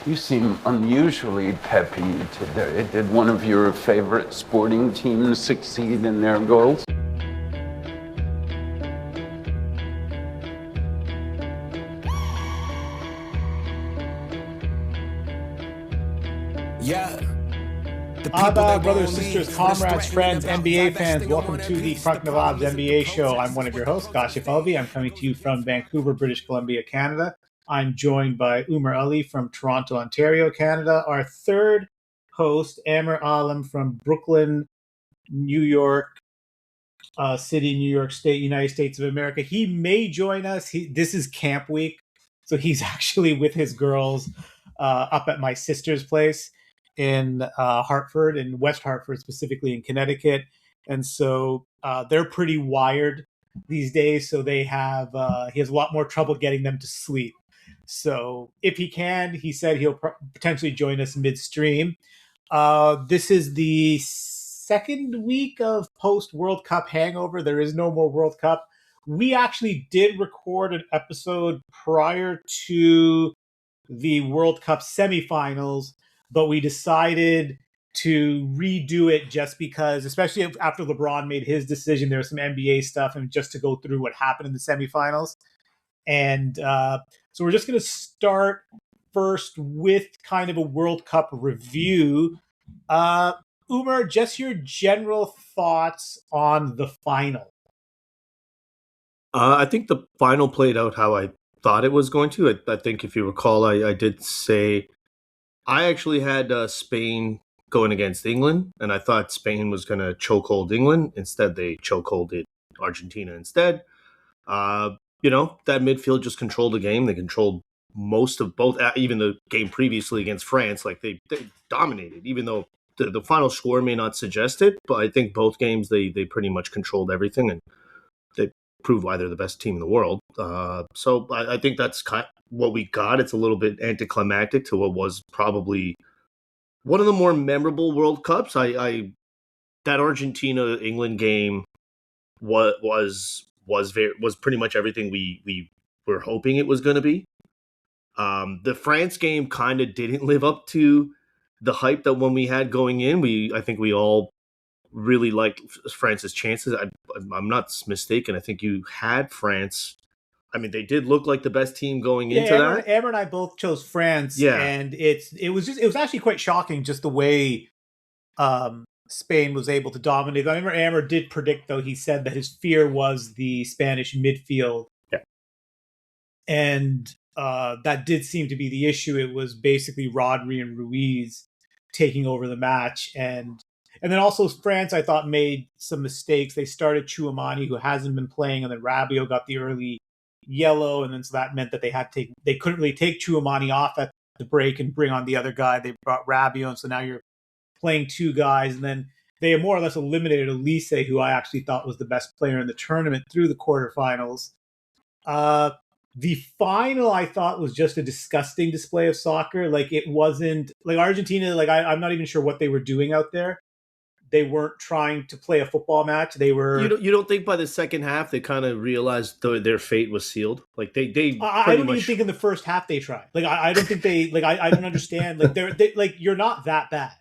You seem unusually peppy today. Did one of your favorite sporting teams succeed in their goals? Yeah. Adab, brothers, sisters, comrades, friends, NBA fans, welcome to the Front Navab's NBA show. I'm one of your hosts, Kashif Alvi. I'm coming to you from Vancouver, British Columbia, Canada. I'm joined by Umar Ali from Toronto, Ontario, Canada. Our third host, Amir Alam from Brooklyn, New York City, New York State, United States of America. He may join us. This is camp week, so he's actually with his girls up at my sister's place in Hartford, in West Hartford, specifically in Connecticut. And so they're pretty wired these days. So he has a lot more trouble getting them to sleep. So if he can, he said he'll potentially join us midstream. This is the second week of post World Cup hangover. There is no more World Cup. We actually did record an episode prior to the World Cup semifinals, but we decided to redo it just because, especially after LeBron made his decision, there was some NBA stuff and just to go through what happened in the semifinals. And so we're just going to start first with kind of a World Cup review. Umar, just your general thoughts on the final. I think the final played out how I thought it was going to. I think if you recall, I did say I actually had Spain going against England, and I thought Spain was going to chokehold England. Instead, they chokeholded Argentina instead. That midfield just controlled the game. They controlled most of both, even the game previously against France. Like they dominated, even though the final score may not suggest it. But I think both games they pretty much controlled everything, and they proved why they're the best team in the world. So I think that's kind of what we got. It's a little bit anticlimactic to what was probably one of the more memorable World Cups. That Argentina-England game was pretty much everything we were hoping it was going to be. The France game kind of didn't live up to the hype that when we had going in. I think we all really liked France's chances. I'm not mistaken. I think you had France. I mean, they did look like the best team going into that. Amber and I both chose France, and it was actually quite shocking just the way Spain was able to dominate. I remember Amber did predict, though, he said that his fear was the Spanish midfield. Yeah. And that did seem to be the issue. It was basically Rodri and Ruiz taking over the match. And then also France, I thought, made some mistakes. They started Chouamani, who hasn't been playing, and then Rabiot got the early yellow, and then so that meant that they couldn't really take Chouamani off at the break and bring on the other guy. They brought Rabiot, and so now you're playing two guys, and then they more or less eliminated Elise, who I actually thought was the best player in the tournament through the quarterfinals. The final, I thought, was just a disgusting display of soccer. Like, it wasn't like Argentina. Like, I'm not even sure what they were doing out there. They weren't trying to play a football match. They were. You don't think by the second half they kind of realized their fate was sealed? Like they I don't even think in the first half they tried. Like I don't think they like. I don't understand. Like they like you're not that bad.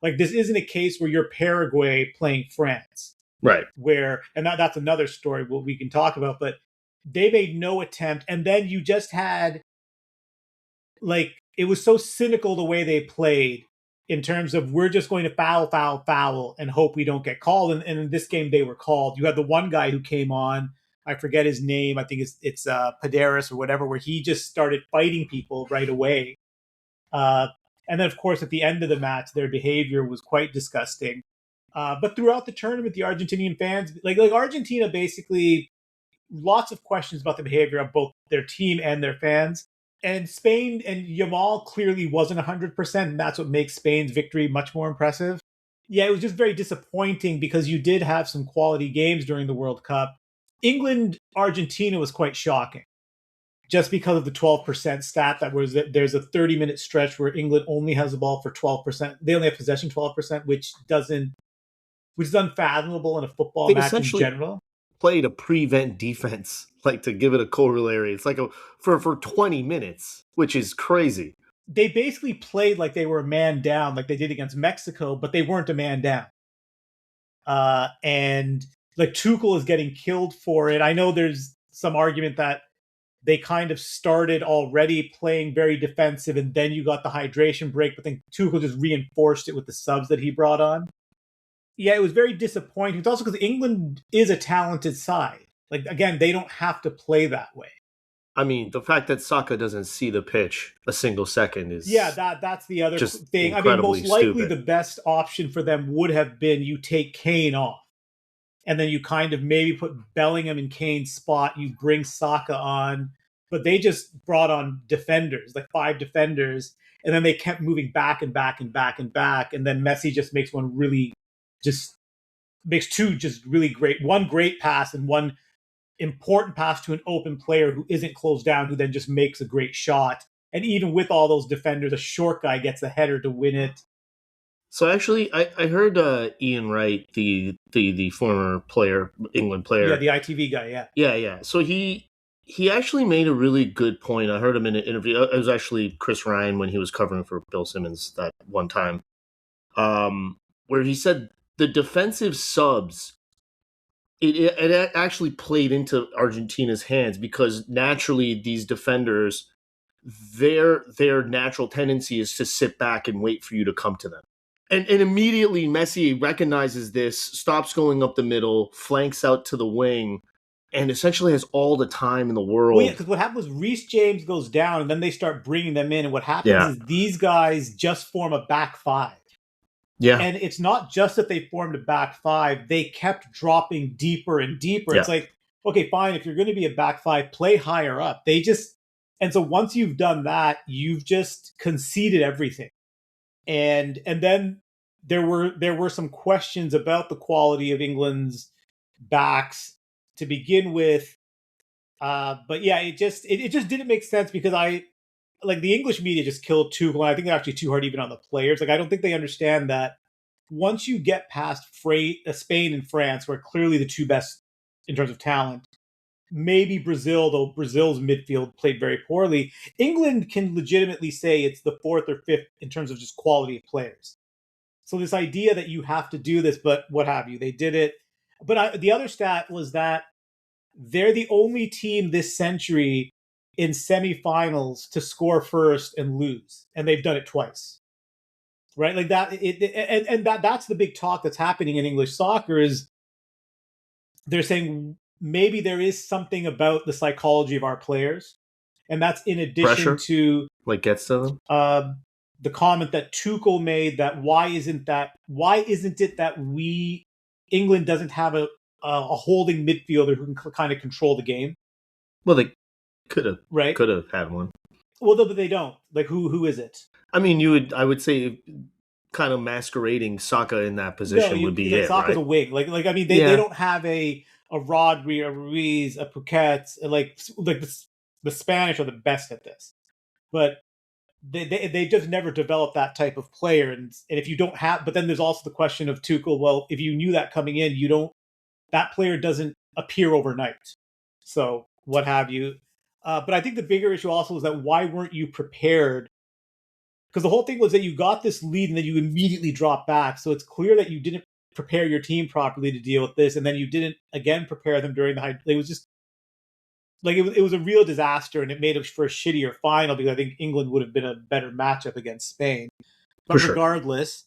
Like this isn't a case where you're Paraguay playing France, right? Where and that's another story what we can talk about. But they made no attempt, and then you just had like it was so cynical the way they played. In terms of we're just going to foul, and hope we don't get called. And in this game, they were called. You had the one guy who came on. I forget his name. I think it's Paderas or whatever, where he just started fighting people right away. And then, of course, at the end of the match, their behavior was quite disgusting. But throughout the tournament, the Argentinian fans, like Argentina, basically, lots of questions about the behavior of both their team and their fans. And Spain and Yamal clearly wasn't 100%, and that's what makes Spain's victory much more impressive. Yeah, it was just very disappointing because you did have some quality games during the World Cup. England-Argentina was quite shocking, just because of the 12% stat. There's a 30-minute stretch where England only has the ball for 12%. They only have possession 12%, which is unfathomable in a football match in general. Played a prevent defense, like to give it a corollary. It's like for 20 minutes, which is crazy. they basically played like they were a man down, like they did against Mexico, but they weren't a man down. And like Tuchel is getting killed for it. I know there's some argument that they kind of started already playing very defensive, and then you got the hydration break, but then Tuchel just reinforced it with the subs that he brought on. Yeah, it was very disappointing. It's also because England is a talented side. Like, again, they don't have to play that way. I mean, the fact that Saka doesn't see the pitch a single second is that's the other just thing. I mean, most likely stupid. the best option for them would have been you take Kane off, and then you kind of maybe put Bellingham in Kane's spot. You bring Saka on, but they just brought on defenders, like 5 defenders, and then they kept moving back and back and back and back, and then Messi just makes two just really great, one great pass and one important pass to an open player who isn't closed down, who then just makes a great shot. And even with all those defenders, a short guy gets the header to win it. So actually, I heard Ian Wright, the former player, England player. Yeah, the ITV guy, Yeah. So he actually made a really good point. I heard him in an interview. It was actually Chris Ryan when he was covering for Bill Simmons that one time, where he said the defensive subs, it actually played into Argentina's hands because naturally these defenders, their natural tendency is to sit back and wait for you to come to them. And immediately Messi recognizes this, stops going up the middle, flanks out to the wing, and essentially has all the time in the world. Well, yeah, because what happened was Reece James goes down, and then they start bringing them in, and what happens is these guys just form a back 5. Yeah. And it's not just that they formed a back 5, they kept dropping deeper and deeper. Yeah. It's like, okay, fine, if you're going to be a back 5, play higher up. And so once you've done that, you've just conceded everything. And then there were some questions about the quality of England's backs to begin with. But yeah, it just didn't make sense because the English media just killed Tuchel, and I think they're actually too hard even on the players. Like, I don't think they understand that once you get past Spain and France, who are clearly the 2 best in terms of talent, maybe Brazil, though Brazil's midfield played very poorly, England can legitimately say it's the 4th or 5th in terms of just quality of players. So this idea that you have to do this, but what have you, they did it. But the other stat was that they're the only team this century in semifinals to score first and lose, and they've done it twice, right? Like that, that's the big talk that's happening in English soccer is they're saying maybe there is something about the psychology of our players, and that's in addition Pressure, to like gets to them. The comment that Tuchel made that why isn't it that England doesn't have a holding midfielder who can kind of control the game? Well, they could have had one. Well, but they don't. Like, who is it? I mean, I would say kind of masquerading Saka in that position would be it, Saka's right? a wing. Like I mean, they don't have a Rodri, a Ruiz, a Phuket. Like the Spanish are the best at this, but they just never developed that type of player. And if you don't have, but then there's also the question of Tuchel. Well, if you knew that coming in, that player doesn't appear overnight. So what have you? But I think the bigger issue also is that why weren't you prepared? Because the whole thing was that you got this lead and then you immediately dropped back. So it's clear that you didn't prepare your team properly to deal with this, and then you didn't again prepare them during the high. It was just like it was a real disaster, and it made it for a shittier final because I think England would have been a better matchup against Spain. But regardless,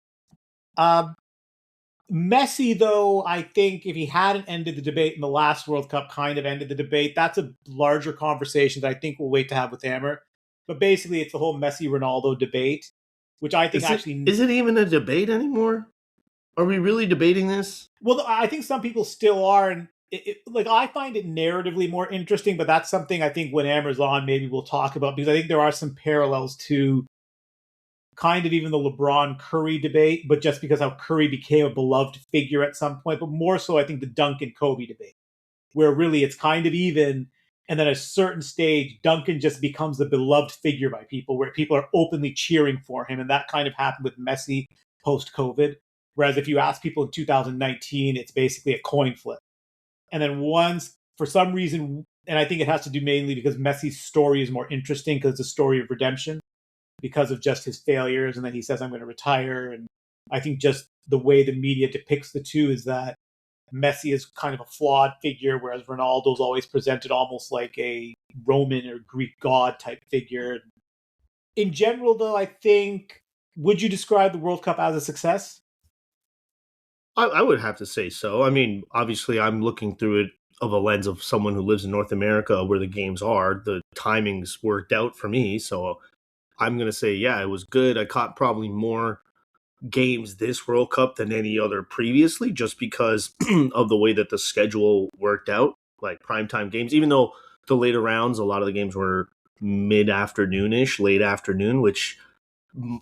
Messi, though, I think if he hadn't ended the debate in the last World Cup, kind of ended the debate. That's a larger conversation that I think we'll wait to have with Hammer. But basically, it's the whole Messi-Ronaldo debate, which I think is it even a debate anymore? Are we really debating this? Well, I think some people still are, and I find it narratively more interesting. But that's something I think when Hammer's on, maybe we'll talk about, because I think there are some parallels to kind of even the LeBron Curry debate, but just because how Curry became a beloved figure at some point, but more so I think the Duncan Kobe debate, where really it's kind of even, and then at a certain stage, Duncan just becomes the beloved figure by people, where people are openly cheering for him, and that kind of happened with Messi post-COVID. Whereas if you ask people in 2019, it's basically a coin flip. And then once, for some reason, and I think it has to do mainly because Messi's story is more interesting because it's a story of redemption. because of just his failures, and then he says, I'm going to retire. And I think just the way the media depicts the two is that Messi is kind of a flawed figure, whereas Ronaldo's always presented almost like a Roman or Greek god type figure. In general, though, I think, would you describe the World Cup as a success? I would have to say so. I mean, obviously, I'm looking through it of a lens of someone who lives in North America where the games are. The timings worked out for me. So I'm going to say, yeah, it was good. I caught probably more games this World Cup than any other previously, just because of the way that the schedule worked out, like primetime games, even though the later rounds, a lot of the games were mid-afternoon-ish, late afternoon, which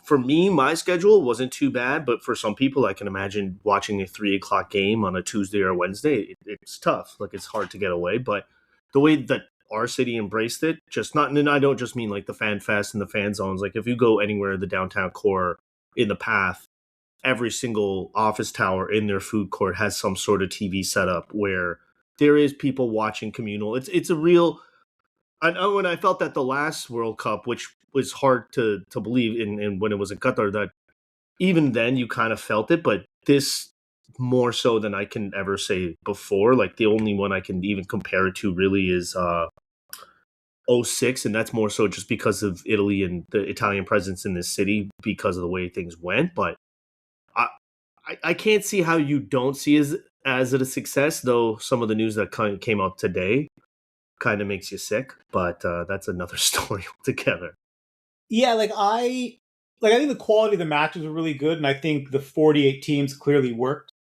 for me, my schedule wasn't too bad, but for some people, I can imagine watching a 3 o'clock game on a Tuesday or Wednesday. It's tough. Like, it's hard to get away. But the way that our city embraced it, just not, and I don't just mean like the fan fest and the fan zones. Like, if you go anywhere in the downtown core in the path, every single office tower in their food court has some sort of TV setup where there is people watching communal. It's a real. I know when I felt that the last World Cup, which was hard to believe in when it was in Qatar, that even then you kind of felt it, but this more so than I can ever say before. Like the only one I can even compare it to really is '06, and that's more so just because of Italy and the Italian presence in this city because of the way things went. But I I can't see how you don't see as it a success, though some of the news that came out today kind of makes you sick, but that's another story altogether. Yeah, I think the quality of the matches were really good, and I think the 48 teams clearly worked.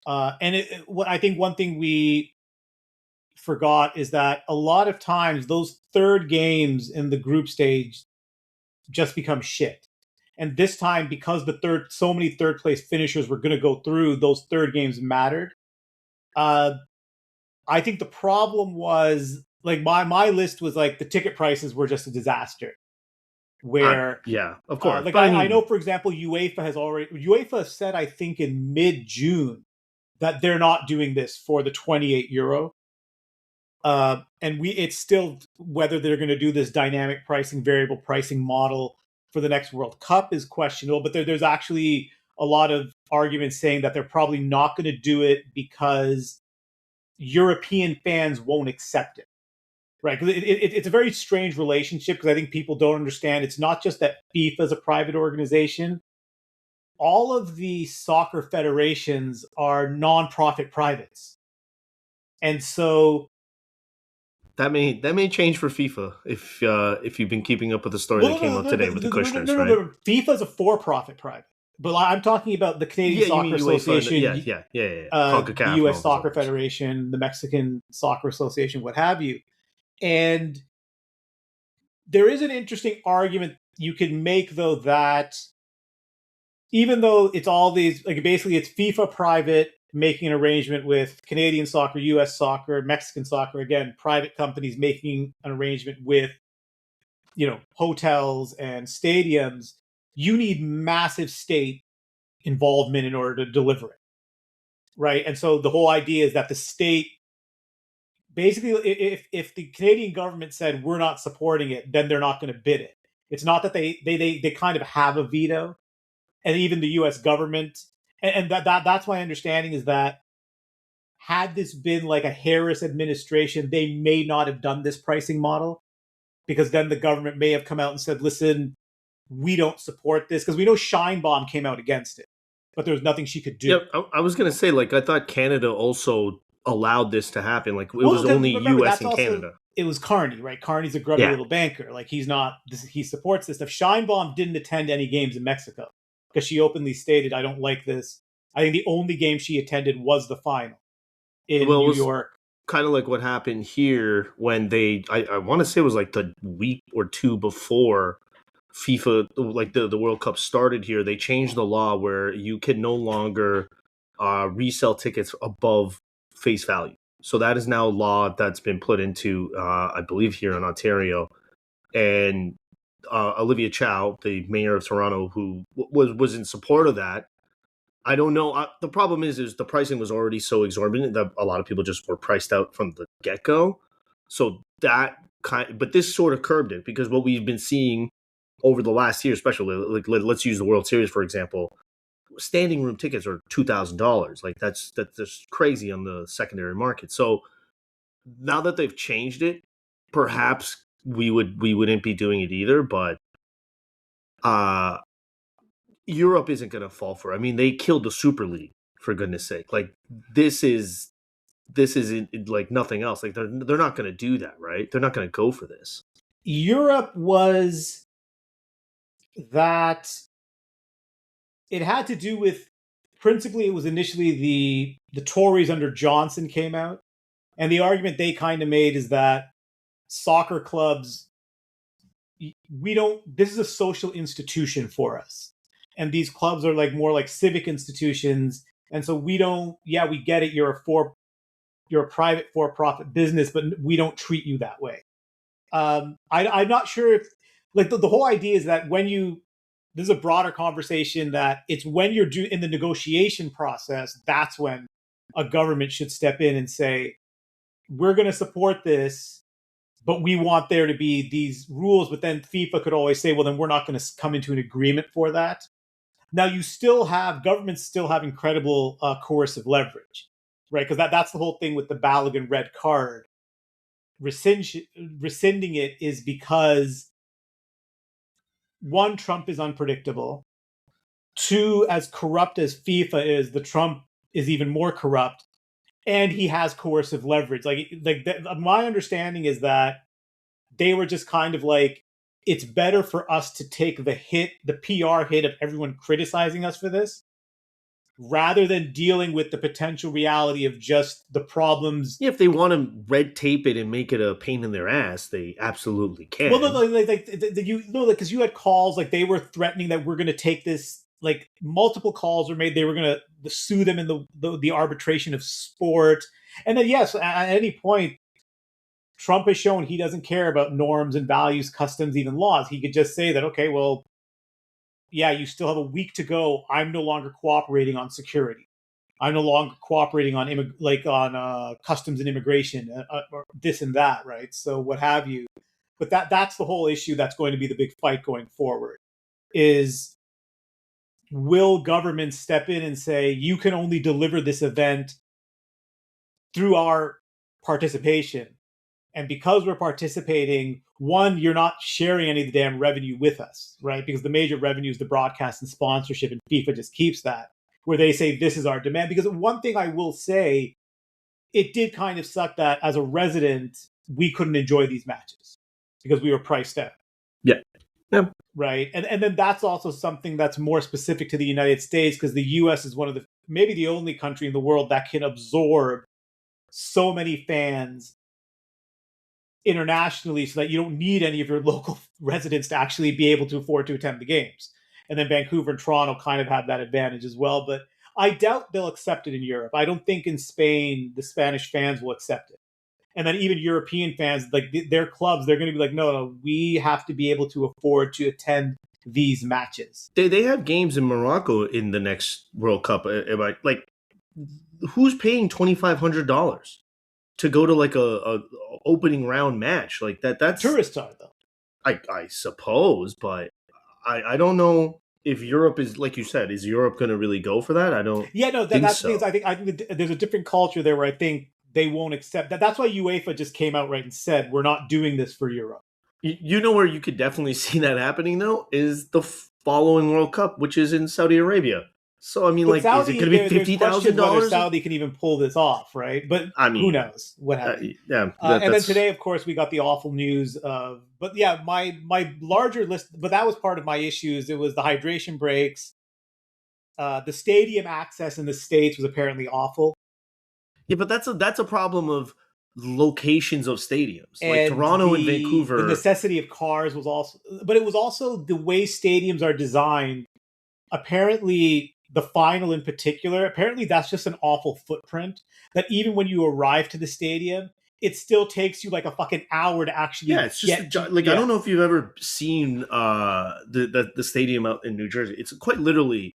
What I think one thing we forgot is that a lot of times those third games in the group stage just become shit. And this time, because so many third place finishers were going to go through, those third games mattered. I think the problem was like my list was like the ticket prices were just a disaster. Where yeah, of course. I know, for example, UEFA said, I think in mid-June, that they're not doing this for the 28 euro. It's still whether they're going to do this dynamic pricing, variable pricing model for the next World Cup is questionable. But there's actually a lot of arguments saying that they're probably not going to do it because European fans won't accept it. Right, because it's a very strange relationship, because I think people don't understand. It's not just that FIFA is a private organization. All of the soccer federations are non-profit privates. And so that may change for FIFA if you've been keeping up with the story that came out today with the Kushners, right? FIFA is a for-profit private. But I'm talking about the Canadian Soccer Association, the U.S. Soccer Federation, the Mexican Soccer Association, what have you. And there is an interesting argument you can make, though, that even though it's all these, like basically it's FIFA private making an arrangement with Canadian soccer, US soccer, Mexican soccer, again, private companies making an arrangement with, hotels and stadiums, you need massive state involvement in order to deliver it. Right. And so the whole idea is that the state, basically, if the Canadian government said we're not supporting it, then they're not going to bid it. It's not that they kind of have a veto, and even the U.S. government, and that's my understanding is that had this been like a Harris administration, they may not have done this pricing model, because then the government may have come out and said, "Listen, we don't support this," because we know Scheinbaum came out against it, but there was nothing she could do. Yeah, I was going to say, like, I thought Canada also allowed this to happen. Like, it was only U.S. and Canada. It was Carney, right? Carney's a grubby little banker. Like, he supports this stuff. Scheinbaum didn't attend any games in Mexico because she openly stated, I don't like this. I think the only game she attended was the final in New York. Kind of like what happened here when I want to say it was like the week or two before FIFA, like the World Cup started here, they changed the law where you can no longer resell tickets above face value. So that is now a law that's been put into, I believe, here in Ontario. And Olivia Chow, the mayor of Toronto, who was in support of that. I don't know. The problem is the pricing was already so exorbitant that a lot of people just were priced out from the get-go. So but this sort of curbed it, because what we've been seeing over the last year, especially, like let's use the World Series for example. Standing room tickets are $2,000. Like that's just crazy on the secondary market. So now that they've changed it, perhaps we wouldn't be doing it either. But Europe isn't going to fall for it. I mean, they killed the Super League, for goodness sake. Like this is like nothing else. Like they're not going to do that, right? They're not going to go for this. Europe was that it had to do with, principally it was initially the Tories under Johnson came out, and the argument they kind of made is that soccer clubs, this is a social institution for us, and these clubs are like more like civic institutions, and so we get it, you're a private for-profit business, but we don't treat you that way. I'm not sure if, like, the whole idea is that this is a broader conversation, that it's when you're in the negotiation process, that's when a government should step in and say, we're going to support this, but we want there to be these rules. But then FIFA could always say, well, then we're not going to come into an agreement for that. Now, governments still have incredible coercive leverage, right? Because that's the whole thing with the Balogun red card. Rescinding it is because, one, Trump is unpredictable. Two, as corrupt as FIFA is, the Trump is even more corrupt, and he has coercive leverage. My understanding is that they were just kind of like, it's better for us to take the PR hit of everyone criticizing us for this, rather than dealing with the potential reality of just the problems. Yeah, if they want to red tape it and make it a pain in their ass, they absolutely can. Well, because you had calls, like they were threatening that we're going to take this, like multiple calls were made, they were going to sue them in the arbitration of sport. And then, yes, at any point, Trump has shown he doesn't care about norms and values, customs, even laws. He could just say that, okay, well, yeah, you still have a week to go. I'm no longer cooperating on security. I'm no longer cooperating on customs and immigration, or this and that, right? So what have you. But that's the whole issue that's going to be the big fight going forward, is will governments step in and say, you can only deliver this event through our participation. And because we're participating, one, you're not sharing any of the damn revenue with us, right? Because the major revenue is the broadcast and sponsorship, and FIFA just keeps that, where they say, this is our demand. Because one thing I will say, it did kind of suck that as a resident, we couldn't enjoy these matches because we were priced out. Yeah. Right. And then that's also something that's more specific to the United States, because the US is maybe the only country in the world that can absorb so many fans internationally, so that you don't need any of your local residents to actually be able to afford to attend the games. And then Vancouver and Toronto kind of have that advantage as well. But I doubt they'll accept it in Europe. I don't think in Spain, the Spanish fans will accept it. And then even European fans, like their clubs, they're going to be like, no, we have to be able to afford to attend these matches. They have games in Morocco in the next World Cup. Like, who's paying $2,500 to go to like a opening round match? Like that's tourists are, though. I suppose, but I don't know if Europe is, like you said, is Europe going to really go for that? I don't. Yeah, no, that's so. I think there's a different culture there where I think they won't accept that. That's why UEFA just came out right and said, we're not doing this for Europe. You know where you could definitely see that happening, though, is the following World Cup, which is in Saudi Arabia. So, I mean, but like, Saudi, is it going to be $50,000? Saudi can even pull this off, right? But I mean, who knows what happens? Yeah. And then today, of course, we got the awful news of, but yeah, my larger list, but that was part of my issues. It was the hydration breaks. The stadium access in the States was apparently awful. Yeah, but that's a problem of locations of stadiums, and like Toronto and Vancouver. The necessity of cars was also, but it was also the way stadiums are designed. Apparently, the final in particular, apparently that's just an awful footprint, that even when you arrive to the stadium, it still takes you like a fucking hour to actually it's just I don't know if you've ever seen the stadium out in New Jersey. It's quite literally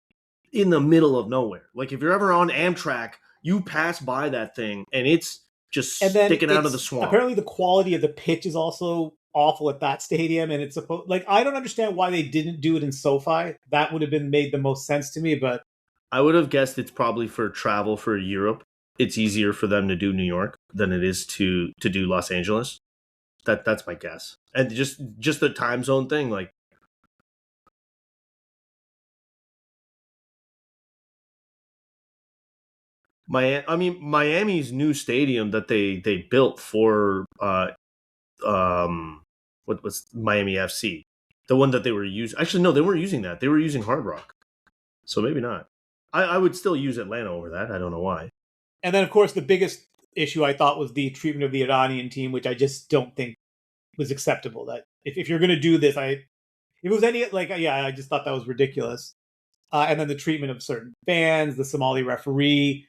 in the middle of nowhere. Like if you're ever on Amtrak, you pass by that thing and it's just sticking out of the swamp. Apparently the quality of the pitch is also awful at that stadium, and it's supposed like I don't understand why they didn't do it in SoFi. That would have been made the most sense to me, but I would have guessed it's probably for travel for Europe. It's easier for them to do New York than it is to do Los Angeles. That's my guess. And just the time zone thing, like Miami's new stadium that they built for what was Miami FC, the one that they were using. Actually, no, they weren't using that. They were using Hard Rock, so maybe not. I would still use Atlanta over that. I don't know why. and then of course the biggest issue I thought was the treatment of the Iranian team, which I just don't think was acceptable. That if you're going to do this, if it was any like yeah, I just thought that was ridiculous. And then the treatment of certain fans, the Somali referee,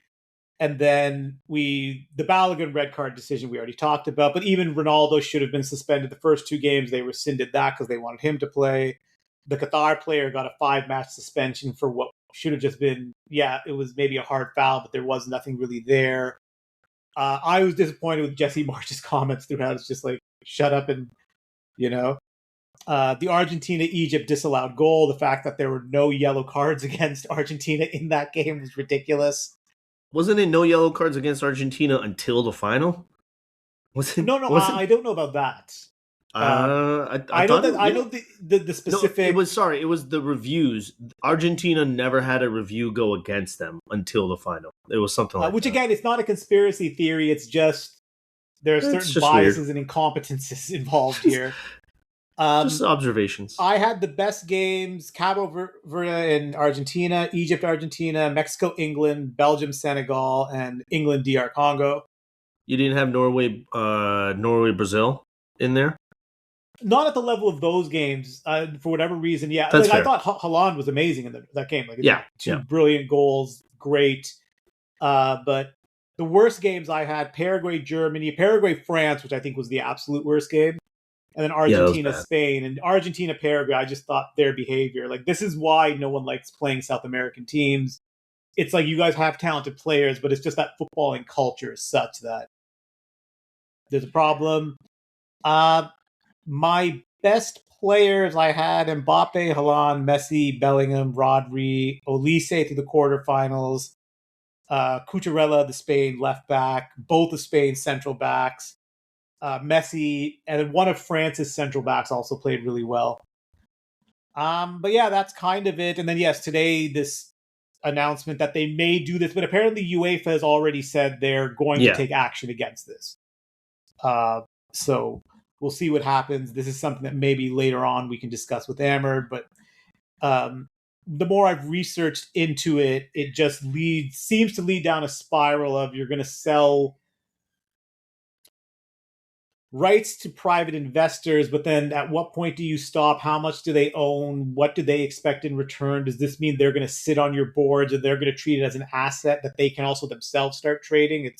and then the Balogun red card decision we already talked about. But even Ronaldo should have been suspended the first 2 games. They rescinded that because they wanted him to play. The Qatar player got a 5-match suspension for what should have just been, yeah, it was maybe a hard foul, but there was nothing really there. I was disappointed with Jesse March's comments throughout. It's just like, shut up and, you know. The Argentina-Egypt disallowed goal, the fact that there were no yellow cards against Argentina in that game was ridiculous. Wasn't it no yellow cards against Argentina until the final? Was it? No, I don't know about that. I know the specific. No, it was the reviews. Argentina never had a review go against them until the final. It was something like which that. Again, it's not a conspiracy theory. It's just there are certain biases and incompetences involved here. Just observations. I had the best games: Cabo Verde in Argentina, Egypt, Argentina, Mexico, England, Belgium, Senegal, and England, DR Congo. You didn't have Norway, Brazil in there? Not at the level of those games, for whatever reason. Yeah, That's fair. I thought Haaland was amazing in that game. Like, yeah, 2 brilliant goals, great. But the worst games I had: Paraguay, Germany, Paraguay, France, which I think was the absolute worst game, and then Argentina, Spain, and Argentina, Paraguay. I just thought their behavior, like, this is why no one likes playing South American teams. It's like you guys have talented players, but it's just that footballing culture is such that there's a problem. My best players I had: Mbappe, Haaland, Messi, Bellingham, Rodri, Olise through the quarterfinals, Cucurella, the Spain left back, both the Spain central backs, Messi, and then one of France's central backs also played really well. But yeah, that's kind of it. And then yes, today this announcement that they may do this, but apparently UEFA has already said they're going to take action against this. So we'll see what happens. This is something that maybe later on we can discuss with Amber, but the more I've researched into it, it just seems to lead down a spiral of you're going to sell rights to private investors, but then at what point do you stop? How much do they own? What do they expect in return? Does this mean they're going to sit on your boards, or they're going to treat it as an asset that they can also themselves start trading?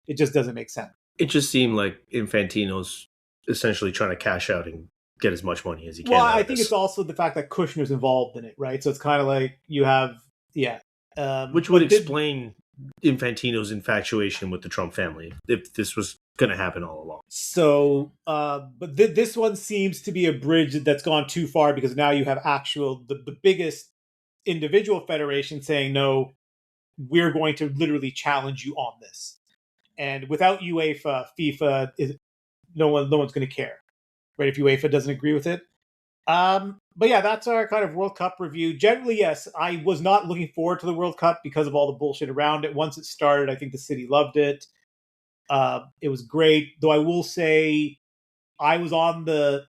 It just doesn't make sense. It just seemed like Infantino's essentially trying to cash out and get as much money as he can. Well, I think it's also the fact that Kushner's involved in it, right? So it's kind of like you have, which would explain Infantino's infatuation with the Trump family if this was going to happen all along. So, but this one seems to be a bridge that's gone too far, because now you have the biggest individual federation saying, no, we're going to literally challenge you on this. And without UEFA, FIFA no one's going to care, right? If UEFA doesn't agree with it. But yeah, that's our kind of World Cup review. Generally, yes, I was not looking forward to the World Cup because of all the bullshit around it. Once it started, I think the city loved it. It was great, though I will say I was on the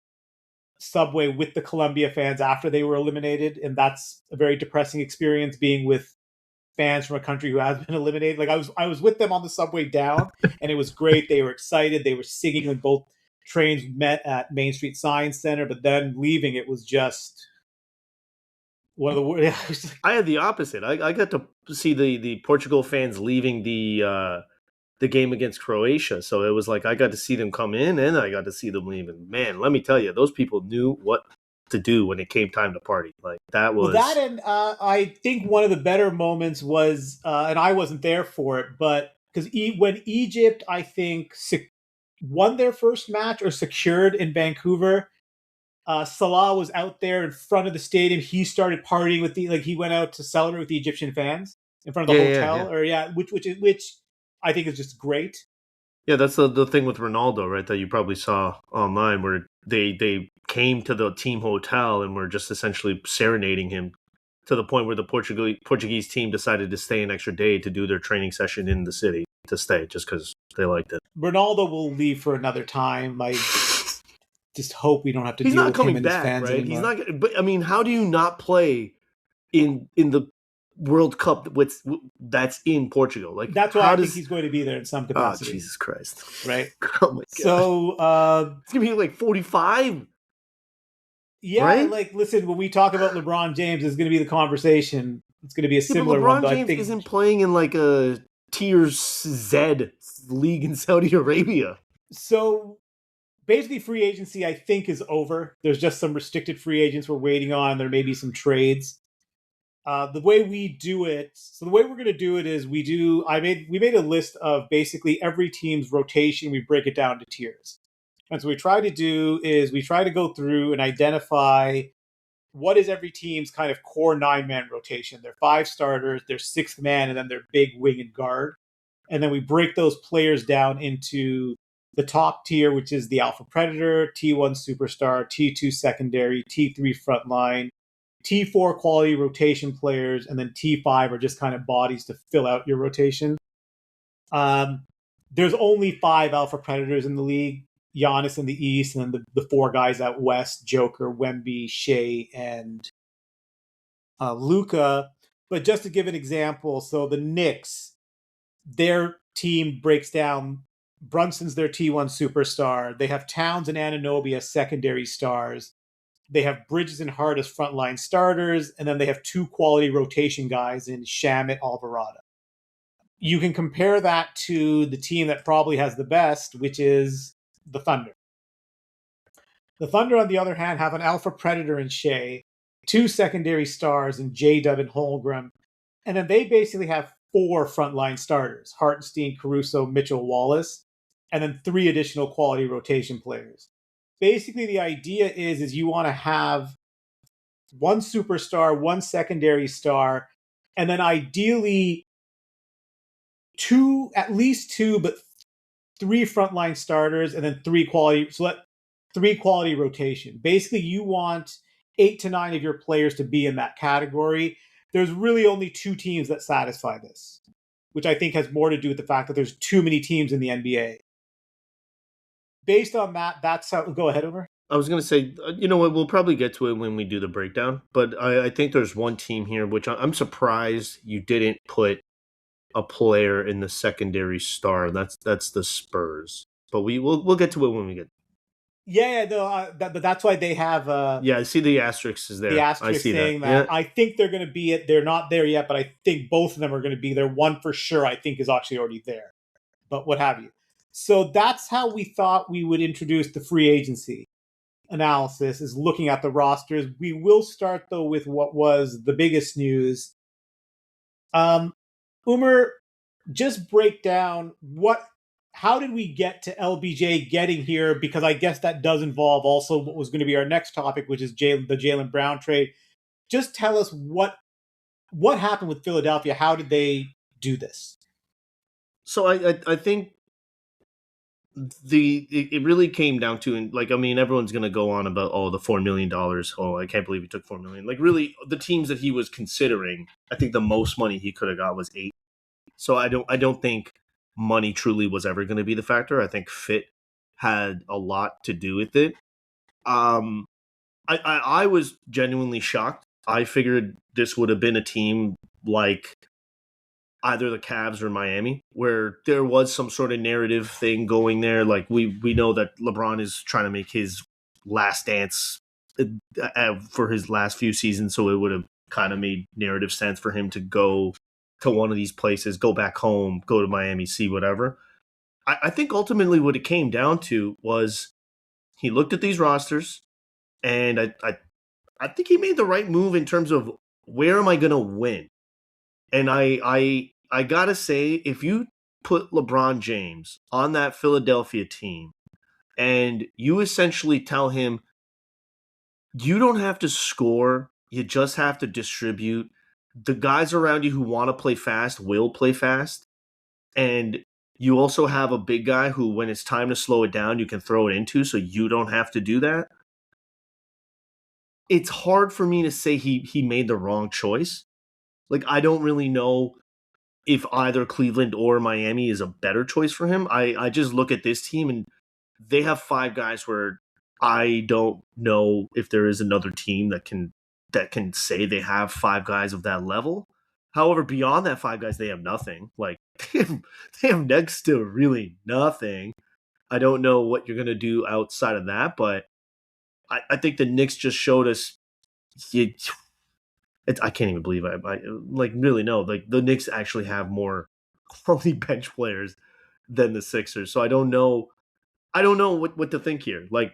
subway with the Colombia fans after they were eliminated, and that's a very depressing experience, being with fans from a country who has been eliminated. Like I was with them on the subway down, and it was great. They were excited. They were singing when both trains met at Main Street Science Center, but then leaving, it was just one of the worst. I had the opposite. I got to see the Portugal fans leaving the game against Croatia, so it was like I got to see them come in and I got to see them leave. And man, let me tell you, those people knew what to do when it came time to party. Like that was that, and I think one of the better moments was, and I wasn't there for it, but because when Egypt, I think won their first match or secured in Vancouver. Salah was out there in front of the stadium. He started partying with he went out to celebrate with the Egyptian fans in front of the hotel, which I think is just great. Yeah, that's the thing with Ronaldo, right? That you probably saw online, where they came to the team hotel and were just essentially serenading him to the point where the Portuguese team decided to stay an extra day to do their training session in the city to stay just because they liked it. Ronaldo will leave for another time. I just hope we don't have to He's deal not with coming him and back, his fans right? anymore. He's not. But I mean, how do you not play in the World Cup that's in Portugal? Like, that's why I think he's going to be there in some capacity. Oh, Jesus Christ! Right? Oh my God! So it's gonna be like 45. Yeah, right? like listen, when we talk about LeBron James, it's going to be the conversation. It's going to be a similar LeBron one. James isn't playing in like a Tier Z league in Saudi Arabia. So basically, free agency, I think, is over. There's just some restricted free agents we're waiting on. There may be some trades. The way we do it, so the way we're going to do it is we made a list of basically every team's rotation. We break it down to tiers. And so what we try to do is we try to go through and identify what is every team's kind of core 9-man rotation. Their 5 starters, their 6th man, and then their big wing and guard. And then we break those players down into the top tier, which is the Alpha Predator, T1 Superstar, T2 Secondary, T3 Frontline, T4 quality rotation players, and then T5 are just kind of bodies to fill out your rotation. There's only 5 Alpha Predators in the league. Giannis in the East, and then the 4 guys out West, Joker, Wemby, Shea, and Luka. But just to give an example, so the Knicks, their team breaks down. Brunson's their T1 superstar. They have Towns and Anunoby as secondary stars. They have Bridges and Hart as frontline starters, and then they have 2 quality rotation guys in Shamet, Alvarado. You can compare that to the team that probably has the best, which is the Thunder. The Thunder, on the other hand, have an Alpha Predator in Shea, 2 secondary stars in J-Dub and Holmgren, and then they basically have 4 frontline starters, Hartenstein, Caruso, Mitchell, Wallace, and then 3 additional quality rotation players. Basically, the idea is you want to have 1 superstar, 1 secondary star, and then ideally at least 2, but 3 frontline starters, and then 3 quality. So let 3 quality rotation. Basically, you want 8 to 9 of your players to be in that category. There's really only 2 teams that satisfy this, which I think has more to do with the fact that there's too many teams in the NBA. Based on that, that's how. Go ahead, Omar. I was going to say, you know what, we'll probably get to it when we do the breakdown, but I think there's one team here, which I'm surprised you didn't put a player in the secondary star. That's the Spurs. But we'll get to it when we get. Yeah, no, that's why they have. Yeah, I see the asterisk is there. The asterisk I see saying that. Yeah. I think they're going to be it. They're not there yet, but I think both of them are going to be there. One for sure, I think, is actually already there. But what have you. So that's how we thought we would introduce the free agency analysis, is looking at the rosters. We will start, though, with what was the biggest news. Umar, just break down how did we get to LBJ getting here? Because I guess that does involve also what was going to be our next topic, which is the Jaylen Brown trade. Just tell us what happened with Philadelphia. How did they do this? So I think it really came down to, and like, I mean, everyone's going to go on about, the $4 million. Oh, I can't believe he took $4 million. Like, really, the teams that he was considering, I think the most money he could have got was 8. So I don't think money truly was ever going to be the factor. I think fit had a lot to do with it. I was genuinely shocked. I figured this would have been a team like either the Cavs or Miami, where there was some sort of narrative thing going there. Like, we know that LeBron is trying to make his last dance for his last few seasons, so it would have kind of made narrative sense for him to go to one of these places, go back home, go to Miami, see whatever. I think ultimately what it came down to was he looked at these rosters, and I think he made the right move in terms of, where am I going to win? And I gotta say, if you put LeBron James on that Philadelphia team and you essentially tell him, you don't have to score, you just have to distribute. The guys around you who want to play fast will play fast. And you also have a big guy who, when it's time to slow it down, you can throw it into, so you don't have to do that. It's hard for me to say he made the wrong choice. Like, I don't really know if either Cleveland or Miami is a better choice for him. I just look at this team and they have 5 guys where I don't know if there is another team that can say they have 5 guys of that level. However, beyond that 5 guys, they have nothing. Like, they have next to really nothing. I don't know what you're going to do outside of that, but I think the Knicks just showed us. I can't even believe I like really know. Like, the Knicks actually have more quality bench players than the Sixers. So I don't know what to think here. Like,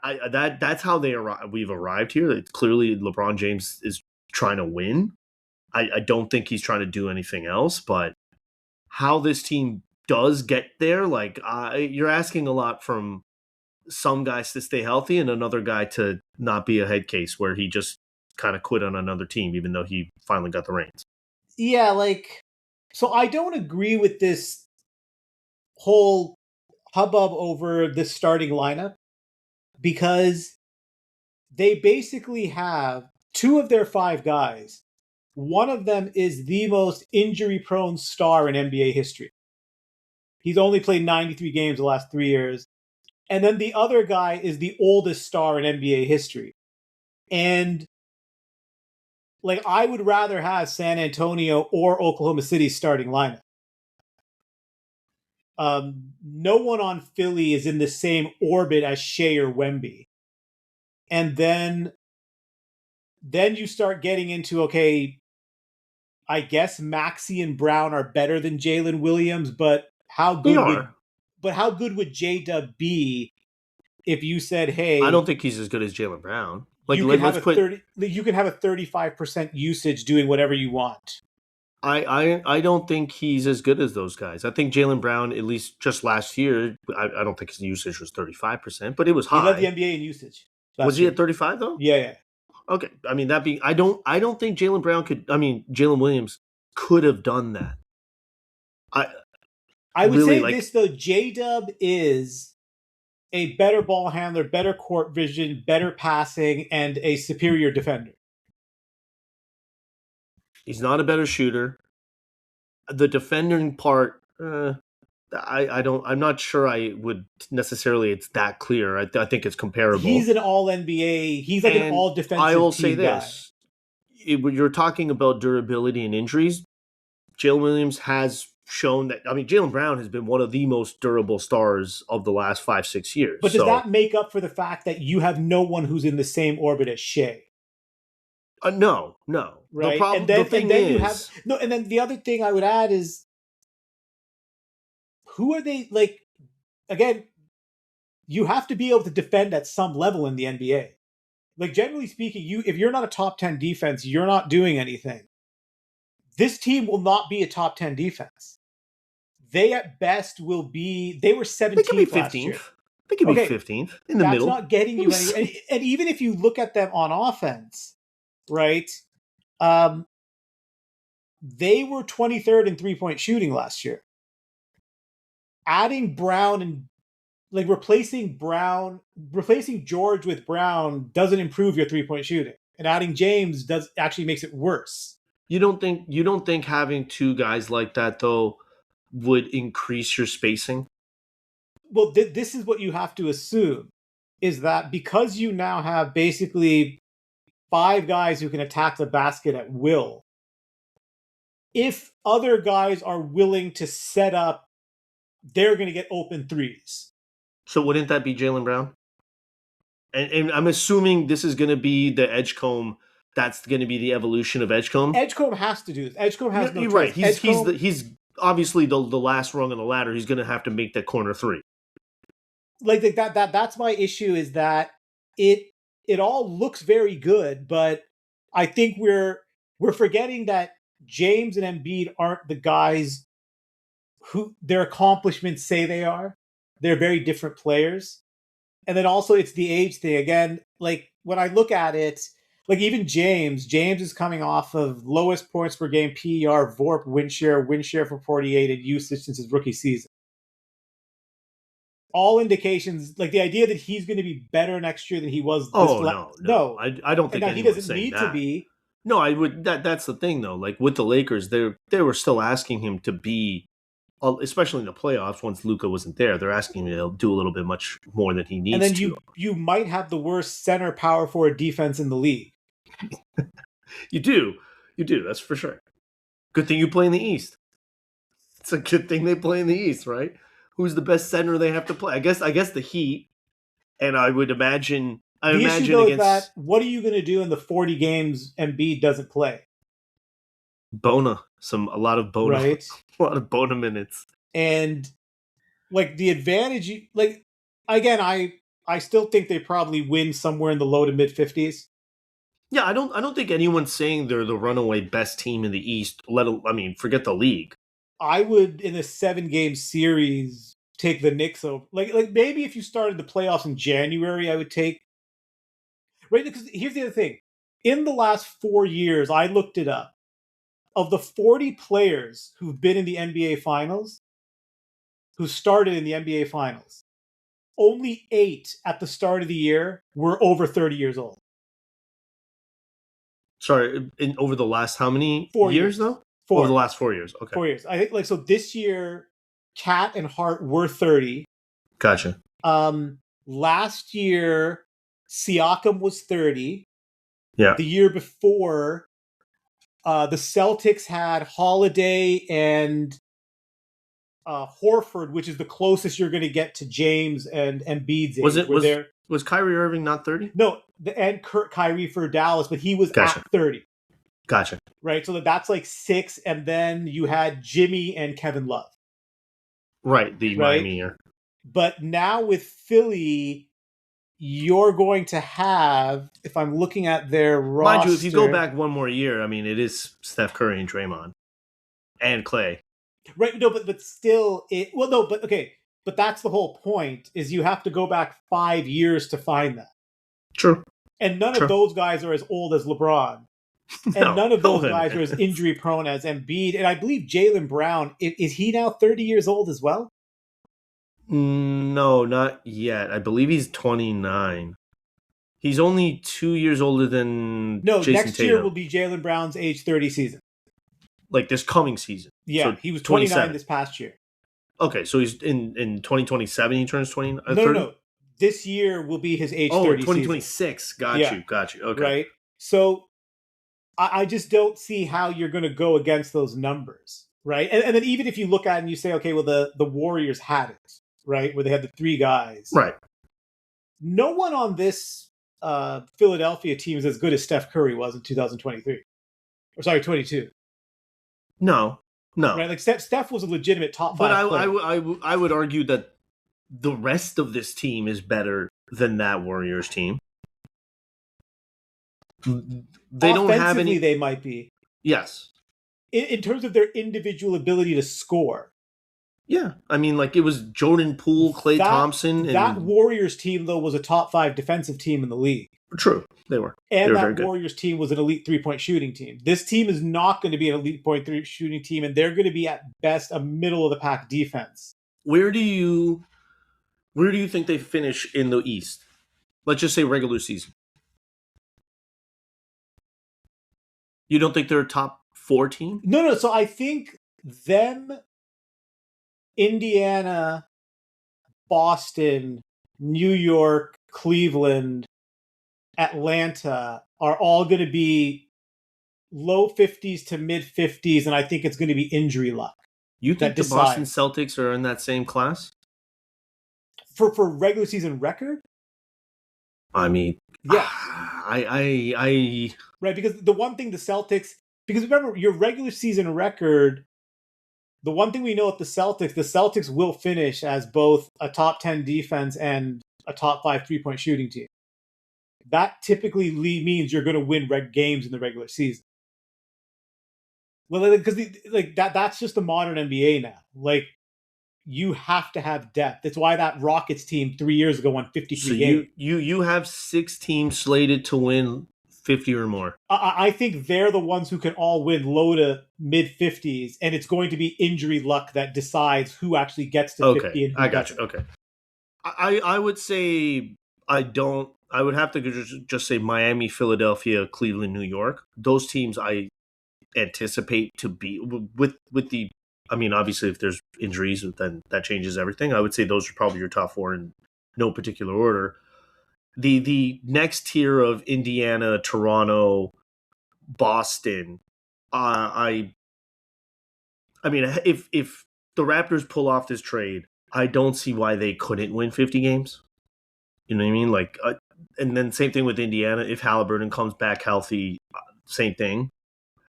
that's how we've arrived here. It's clearly LeBron James is trying to win. I don't think he's trying to do anything else, but how this team does get there, like, you're asking a lot from some guys to stay healthy and another guy to not be a head case where he just kind of quit on another team, even though he finally got the reins. Yeah, like, so I don't agree with this whole hubbub over the starting lineup because they basically have 2 of their 5 guys. One of them is the most injury-prone star in NBA history. He's only played 93 games the last 3 years. And then the other guy is the oldest star in NBA history. And like, I would rather have San Antonio or Oklahoma City's starting lineup. No one on Philly is in the same orbit as Shea or Wemby. And then you start getting into, okay, I guess Maxey and Brown are better than Jalen Williams, but how good would J-Dub be if you said, hey, I don't think he's as good as Jalen Brown. Like, you can have a 35% usage doing whatever you want. I don't think he's as good as those guys. I think Jalen Brown, at least just last year, I don't think his usage was 35%, but it was high. He led the NBA in usage. Was he at 35 though? Yeah. Okay. I mean, I don't think Jalen Williams could have done that. I would really say this though, J-Dub is a better ball handler, better court vision, better passing, and a superior defender. He's not a better shooter. The defending part, I'm not sure I would necessarily, it's that clear. I think it's comparable. He's an all NBA. He's like an all defensive I will team say this. When you're talking about durability and injuries, Jalen Williams has shown that. I mean, Jalen Brown has been one of the most durable stars of the last 5-6 years. But does that make up for the fact that you have no one who's in the same orbit as Shea? No. Right. And then the other thing I would add is, who are they? Like, again, you have to be able to defend at some level in the NBA. Like, generally speaking, if you're not a top 10 defense, you're not doing anything. This team will not be a top 10 defense. They at best will be. They were 17th. They could be 15th. They could be 15th in the middle. That's not getting you anywhere. And even if you look at them on offense, right? They were 23rd in 3-point shooting last year. Adding Brown and like replacing George with Brown doesn't improve your 3-point shooting, and adding James actually makes it worse. You don't think having 2 guys like that though would increase your spacing? Well, this is what you have to assume, is that because you now have basically 5 guys who can attack the basket at will, if other guys are willing to set up, they're going to get open threes. So wouldn't that be Jalen Brown? And I'm assuming this is going to be the Edgecombe. That's going to be the evolution of Edgecombe. Edgecombe has to do this. Edgecombe has no choice. Right. He's obviously the last rung on the ladder. He's going to have to make that corner 3. Like that's my issue, is that it all looks very good, but I think we're forgetting that James and Embiid aren't the guys who their accomplishments say they are. They're very different players. And then also it's the age thing. Again, like when I look at it, like even James is coming off of lowest points per game PER, VORP, win share for 48, and usage since his rookie season. All indications, like the idea that he's going to be better next year than he was. No. I don't think he doesn't need to be. No, I would. That's the thing, though. Like with the Lakers, they were still asking him to be, especially in the playoffs. Once Luka wasn't there, they're asking him to do a little bit much more than he needs. And then to. you might have the worst center power forward defense in the league. You do. That's for sure. Good thing you play in the East. It's a good thing they play in the East, right? Who's the best center they have to play? I guess the Heat, and I would imagine. The issue though is that what are you going to do in the 40 games Embiid doesn't play? Bona, a lot of Bona, right? A lot of Bona minutes, and like the advantage, like again, I still think they probably win somewhere in the low to mid 50s. Yeah, I don't think anyone's saying they're the runaway best team in the East. Forget the league. I would, in a 7-game series, take the Knicks over. Like maybe if you started the playoffs in January, I would take. Right, because here's the other thing. In the last 4 years, I looked it up. Of the 40 players who've been in the NBA Finals, who started in the NBA Finals, only 8 at the start of the year were over 30 years old. Sorry, over the last how many 4 years though? 4. Over the last 4 years. Okay. 4 years. I think so this year, Cat and Hart were 30. Gotcha. Last year, Siakam was 30. Yeah. The year before, the Celtics had Holiday and Horford, which is the closest you're going to get to James and Embiid's age. Was Kyrie Irving not 30? No, and Kyrie for Dallas, but he was at 30. Gotcha. Right, so that's like 6, and then you had Jimmy and Kevin Love. Right, Miami year. But now with Philly, you're going to have, if I'm looking at their roster... Mind you, if you go back one more year, it is Steph Curry and Draymond. And Clay. Right, no, but still... But that's the whole point, is you have to go back 5 years to find that. True. And none of those guys are as old as LeBron. And none of those guys are as injury-prone as Embiid. And I believe Jaylen Brown, is he now 30 years old as well? No, not yet. I believe he's 29. He's only 2 years older than Jason next Tatum. year will be Jaylen Brown's age 30 season. Like this coming season. Yeah, so he was 29 this past year. Okay, so he's in 2027 he turns 20. No. This year will be his age 30 2026. Season. Got you. Okay. Right? So I just don't see how you're going to go against those numbers, right? And then even if you look at it and you say, okay, well, the Warriors had it, right? Where they had the 3 guys. Right. No one on this Philadelphia team is as good as Steph Curry was in 2023. Or sorry, 22. No. Right? Like Steph was a legitimate top 5 player. But I would argue that the rest of this team is better than that Warriors team. They don't have any. They might be. Yes. In terms of their individual ability to score. Yeah. It was Jordan Poole, Klay Thompson. That Warriors team, though, was a top 5 defensive team in the league. True. They were. And they were that very good. Warriors team was an elite 3-point shooting team. This team is not going to be an elite .3 shooting team, and they're going to be at best a middle-of-the-pack defense. Where do you think they finish in the East? Let's just say regular season. You don't think they're a top 4 team? No. So I think them, Indiana, Boston, New York, Cleveland, Atlanta are all going to be low 50s to mid 50s, and I think it's going to be injury luck. You think the Boston Celtics are in that same class? For regular season record? Yeah. Right, because the one thing the Celtics... Because remember, your regular season record, the one thing we know at the Celtics will finish as both a top 10 defense and a top 5 3-point shooting team. That typically means you're going to win games in the regular season. Well, because that's just the modern NBA now. Like, you have to have depth. That's why that Rockets team 3 years ago won 53 So games. you have 6 teams slated to win 50 or more. I think they're the ones who can all win low to mid 50s, and it's going to be injury luck that decides who actually gets to 50 and who I got you. doesn't. Okay. I would say I don't. I would have to just say Miami, Philadelphia, Cleveland, New York. Those teams I anticipate to be with the. I mean, obviously, if there's injuries, then that changes everything. I would say those are probably your top 4 in no particular order. The next tier of Indiana, Toronto, Boston. I mean, if the Raptors pull off this trade, I don't see why they couldn't win 50 games. You know what I mean? Like, and then same thing with Indiana. If Halliburton comes back healthy, same thing.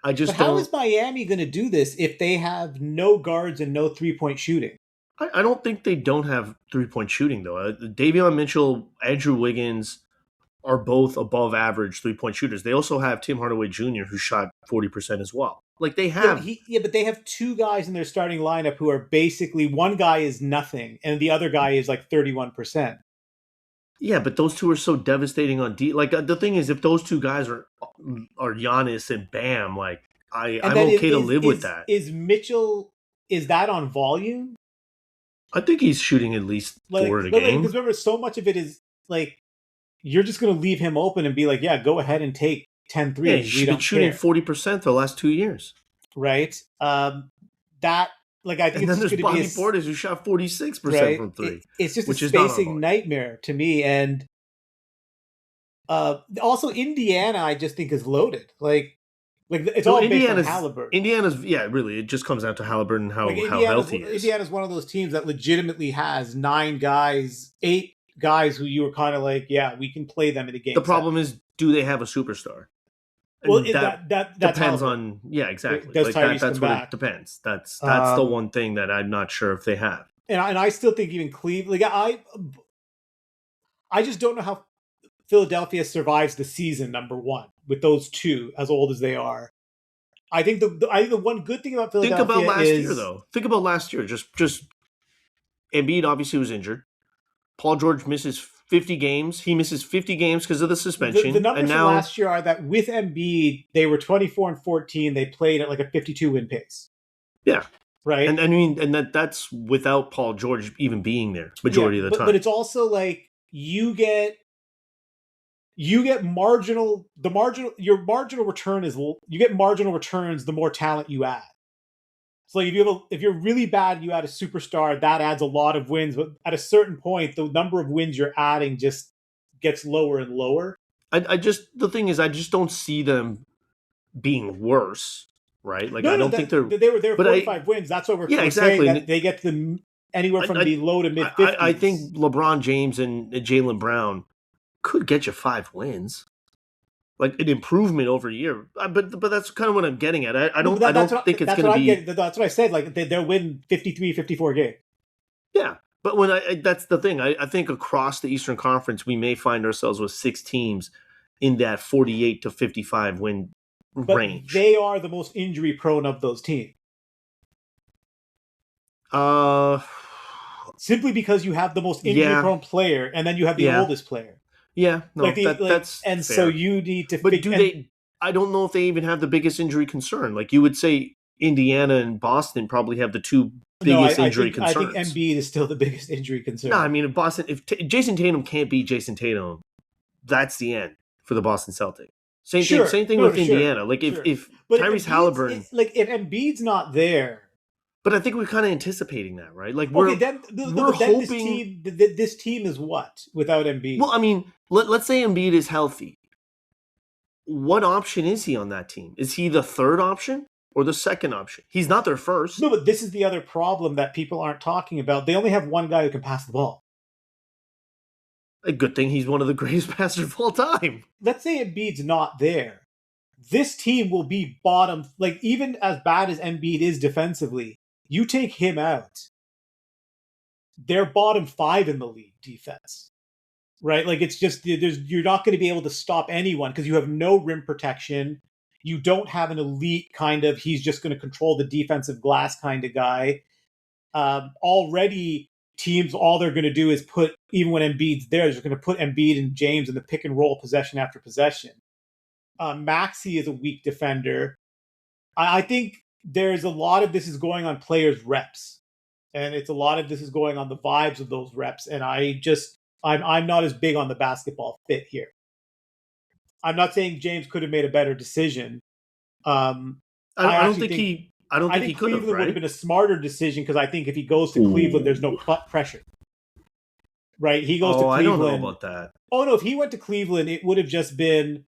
I just But how don't. is Miami going to do this if they have no guards and no 3-point shooting? I don't think they don't have 3-point shooting though. Davion Mitchell, Andrew Wiggins are both above average 3-point shooters. They also have Tim Hardaway Jr. who shot 40% as well. Like they have. But they have 2 guys in their starting lineup who are basically, one guy is nothing and the other guy is like 31%. Yeah, but those 2 are so devastating on D. Like the thing is, if those 2 guys are Giannis and Bam, like I'm okay to live with that. Is Mitchell, is that on volume? I think he's shooting at least 4 a game. Because remember, so much of it is like you're just going to leave him open and be like, yeah, go ahead and take 10 threes. Yeah, he's been shooting 40% the last 2 years. Right. That. Like, I think and it's then just there's Bobby Portis who shot 46% from 3. It's just a spacing nightmare to me. And also Indiana, I just think is loaded. Like it's all based on Halliburton. Indiana's, really, it just comes down to Halliburton and how healthy he is. Indiana's one of those teams that legitimately has 9 guys, 8 guys who you were kind of like, yeah, we can play them in a game. The problem is, do they have a superstar? Well, that depends on exactly. Does Tyrese that's come what back? It depends. That's the one thing that I'm not sure if they have. And I still think even Cleveland, like I just don't know how Philadelphia survives the season, number one, with those 2 as old as they are. I think the one good thing about Philadelphia Think about last year, though. Think about last year. Just Embiid obviously was injured. Paul George misses 50 games. He misses 50 games because of the suspension. The numbers from last year are that with Embiid, they were 24-14. They played at like a 52 win pace. Yeah. Right. And I mean, and that's without Paul George even being there majority of the time. But it's also like you get marginal return is, you get marginal returns the more talent you add. So like if you're really bad, you add a superstar, that adds a lot of wins. But at a certain point, the number of wins you're adding just gets lower and lower. The thing is, I just don't see them being worse, right? Like I don't think they were 45 wins. That's what we're saying, that they get to anywhere from the low to mid 50s. I think LeBron James and Jaylen Brown could get you 5 wins. Like an improvement over a year, but that's kind of what I'm getting at. I don't think it's going to be. That's what I said. Like they'll win 53, 54 games. Yeah, but that's the thing. I think across the Eastern Conference, we may find ourselves with 6 teams in that 48 to 55 win range. They are the most injury prone of those teams. Simply because you have the most injury prone player, and then you have the oldest player. Yeah, no, that's and fair. So you need to. But I don't know if they even have the biggest injury concern. Like you would say, Indiana and Boston probably have the 2 biggest injury concerns. I think Embiid is still the biggest injury concern. No, I mean, if Jason Tatum can't beat Jason Tatum, that's the end for the Boston Celtics. Same thing with Indiana. Like if Tyrese Halliburton, if Embiid's not there. But I think we're kind of anticipating that, right? Like we're hoping this team is what without Embiid. Well, I mean, let's say Embiid is healthy. What option is he on that team? Is he the 3rd option or the 2nd option? He's not their 1st. No, but this is the other problem that people aren't talking about. They only have one guy who can pass the ball. A good thing he's one of the greatest passers of all time. Let's say Embiid's not there. This team will be bottom. Like even as bad as Embiid is defensively, you take him out, they're bottom 5 in the league defense, right? Like it's just you're not going to be able to stop anyone because you have no rim protection. You don't have an elite kind of, he's just going to control the defensive glass kind of guy. Already, teams, all they're going to do is put, even when Embiid's there, they're just going to put Embiid and James in the pick and roll possession after possession. Maxey is a weak defender. I think there's a lot of this is going on players' reps. And it's a lot of this is going on the vibes of those reps. And I'm not as big on the basketball fit here. I'm not saying James could have made a better decision. I don't think he could have, Cleveland right? would have been a smarter decision, because I think if he goes to Cleveland, there's no pressure. Right? He goes to Cleveland. I don't know about that. Oh, no, if he went to Cleveland, it would have just been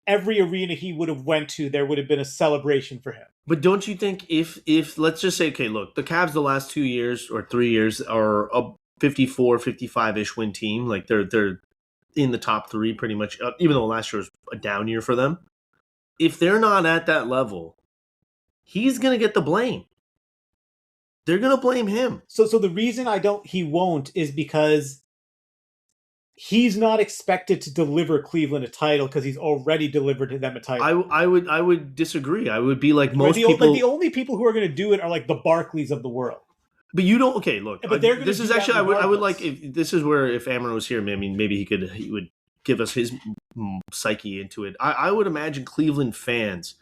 every arena he would have went to, there would have been a celebration for him. But don't you think if let's just say, okay, look, the Cavs the last 2 years or 3 years are a 54, 55-ish win team. Like they're in the top three pretty much, even though last year was a down year for them. If they're not at that level, he's going to get the blame. They're going to blame him. So the reason he won't is because he's not expected to deliver Cleveland a title, because he's already delivered to them a title. I would disagree. I would be like most people. Like the only people who are going to do it are like the Barclays of the world. But you don't. Okay, look. But they're this is actually. I would like if this is where if Amron was here. I mean, maybe he would give us his psyche into it. I would imagine Cleveland fans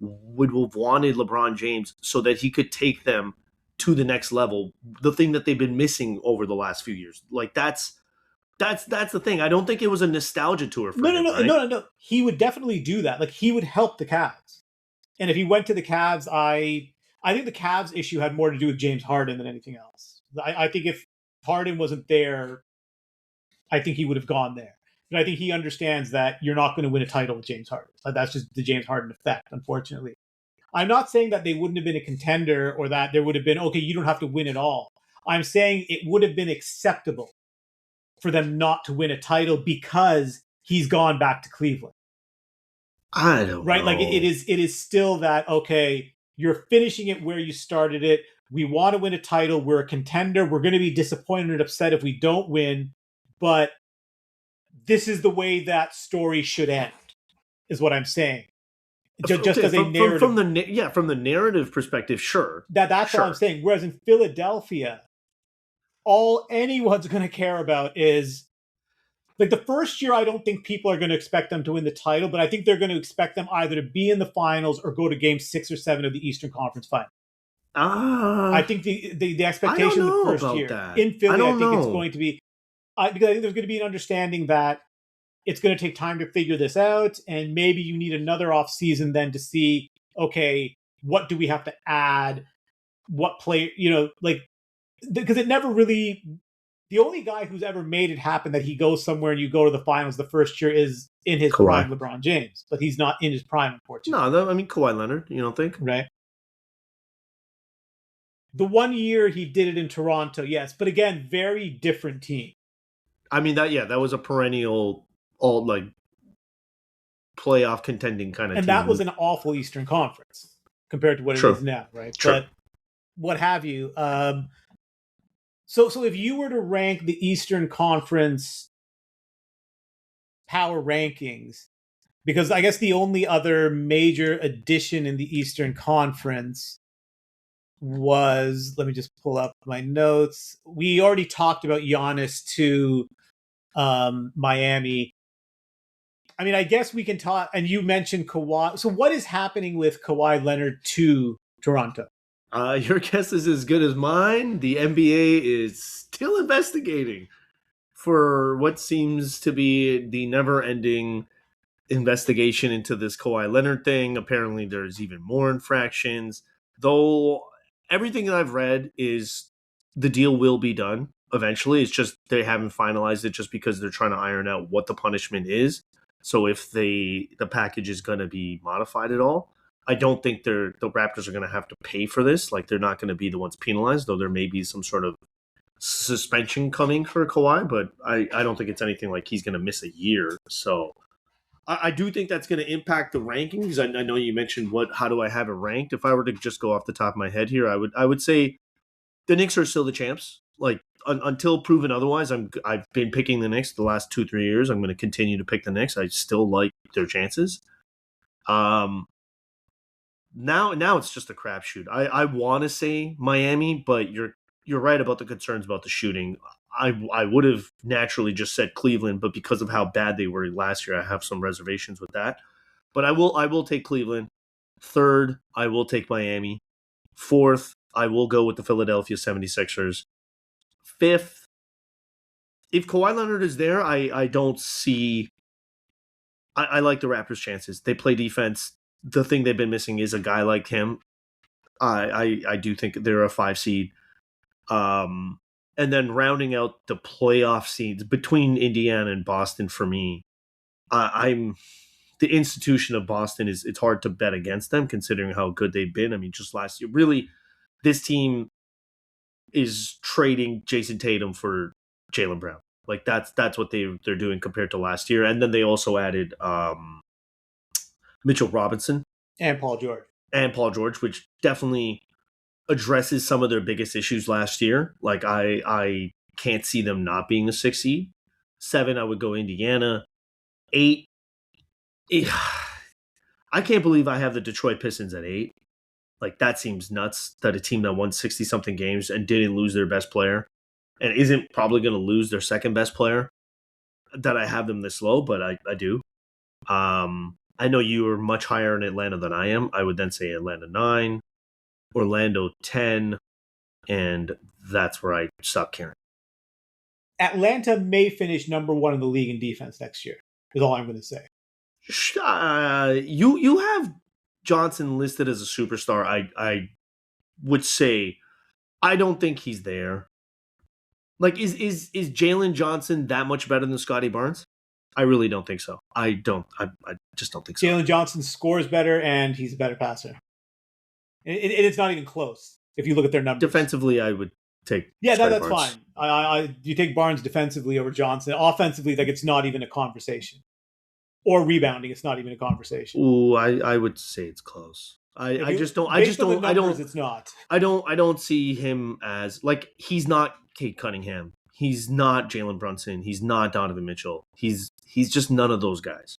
would have wanted LeBron James so that he could take them to the next level. The thing that they've been missing over the last few years. Like that's the thing. I don't think it was a nostalgia tour for him. No. He would definitely do that. Like, he would help the Cavs. And if he went to the Cavs, I think the Cavs issue had more to do with James Harden than anything else. I think if Harden wasn't there, I think he would have gone there. But I think he understands that you're not going to win a title with James Harden. That's just the James Harden effect, unfortunately. I'm not saying that they wouldn't have been a contender, or that there would have been, okay, you don't have to win it all. I'm saying it would have been acceptable for them not to win a title because he's gone back to Cleveland. I don't know. Like it is still that, okay, you're finishing it where you started it. We want to win a title. We're a contender. We're going to be disappointed and upset if we don't win, but this is the way that story should end, is what I'm saying. Just as a narrative. From the narrative perspective, sure. That's what I'm saying. Whereas in Philadelphia, all anyone's going to care about is, like, the first year, I don't think people are going to expect them to win the title, but I think they're going to expect them either to be in the finals or go to game 6 or 7 of the Eastern Conference Final. I think the expectation the first year in Philly, I think it's going to be, because I think there's going to be an understanding that it's going to take time to figure this out, and maybe you need another off season then to see, okay, what do we have to add? What play, because it never really, the only guy who's ever made it happen that he goes somewhere and you go to the finals the first year is in his prime, LeBron James, but he's not in his prime, unfortunately. No, I mean, Kawhi Leonard, you don't think? Right. The 1 year he did it in Toronto, yes, but again, very different team. I mean, that was a perennial, all like playoff contending kind of team. And that was an awful Eastern Conference compared to what it is now, right? True. But what have you. So if you were to rank the Eastern Conference power rankings, because I guess the only other major addition in the Eastern Conference was, let me just pull up my notes. We already talked about Giannis to Miami. I mean, I guess we can talk, and you mentioned Kawhi. So what is happening with Kawhi Leonard to Toronto? Your guess is as good as mine. The NBA is still investigating for what seems to be the never-ending investigation into this Kawhi Leonard thing. Apparently, there's even more infractions. Though everything that I've read is the deal will be done eventually. It's just they haven't finalized it just because they're trying to iron out what the punishment is. So if the package is going to be modified at all, I don't think the Raptors are going to have to pay for this. Like, they're not going to be the ones penalized, though there may be some sort of suspension coming for Kawhi, but I don't think it's anything like he's going to miss a year. So I do think that's going to impact the rankings. I know you mentioned how do I have it ranked? If I were to just go off the top of my head here, I would say the Knicks are still the champs. Like, until proven otherwise, I've been picking the Knicks the last 2-3 years. I'm going to continue to pick the Knicks. I still like their chances. Now it's just a crapshoot. I want to say Miami, but you're right about the concerns about the shooting. I would have naturally just said Cleveland, but because of how bad they were last year, I have some reservations with that. But I will take Cleveland. Third, I will take Miami. Fourth, I will go with the Philadelphia 76ers. Fifth, if Kawhi Leonard is there, I don't see. I like the Raptors' chances. They play defense. The thing they've been missing is a guy like him. I do think they're a 5 seed. And then rounding out the playoff seeds between Indiana and Boston for me, I'm the institution of Boston it's hard to bet against them considering how good they've been. I mean, just last year, really, this team is trading Jason Tatum for Jaylen Brown. Like that's what they're doing compared to last year. And then they also added Mitchell Robinson and Paul George, which definitely addresses some of their biggest issues last year. Like I can't see them not being a 6 seed. 7, I would go Indiana. 8, I can't believe I have the Detroit Pistons at 8. Like that seems nuts that a team that won 60 something games and didn't lose their best player and isn't probably going to lose their second best player, that I have them this low, but I do. I know you are much higher in Atlanta than I am. I would then say Atlanta 9, Orlando 10, and that's where I stop caring. Atlanta may finish number 1 in the league in defense next year, is all I'm going to say. You have Johnson listed as a superstar. I would say I don't think he's there. Like, is Jalen Johnson that much better than Scotty Barnes? I really don't think so. I just don't think so. Jalen Johnson scores better, and he's a better passer. It's not even close if you look at their numbers. Defensively, I would take. Yeah, that's Barnes. fine. You take Barnes defensively over Johnson. Offensively, like it's not even a conversation. Or rebounding, it's not even a conversation. Ooh, I would say it's close. I just don't. It's not. I don't see him as like he's not Kate Cunningham. He's not Jalen Brunson. He's not Donovan Mitchell. He's just none of those guys.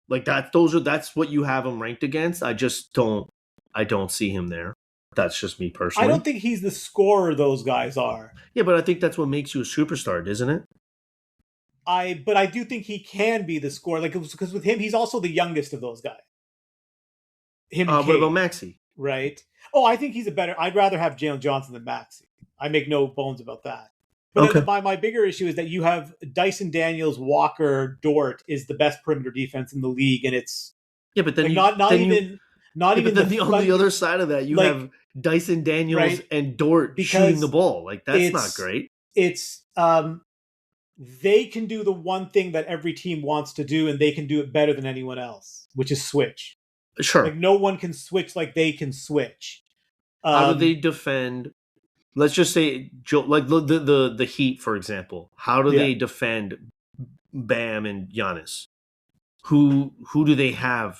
Like that. That's what you have him ranked against. I don't see him there. That's just me personally. I don't think he's the scorer those guys are. Yeah, but I think that's what makes you a superstar, isn't it? But I do think he can be the scorer. Like, because with him, he's also the youngest of those guys. What about Maxey? Right. Oh, I think I'd rather have Jalen Johnson than Maxey. I make no bones about that. But okay. my bigger issue is that you have Dyson Daniels, Walker, Dort is the best perimeter defense in the league, and it's but then like on the other side of that, you have Dyson Daniels and Dort shooting the ball. Like that's not great. It's they can do the one thing that every team wants to do, and they can do it better than anyone else, which is switch. Sure. Like no one can switch like they can switch. How do they defend? Let's just say, like the Heat, for example. How do they defend Bam and Giannis? Who do they have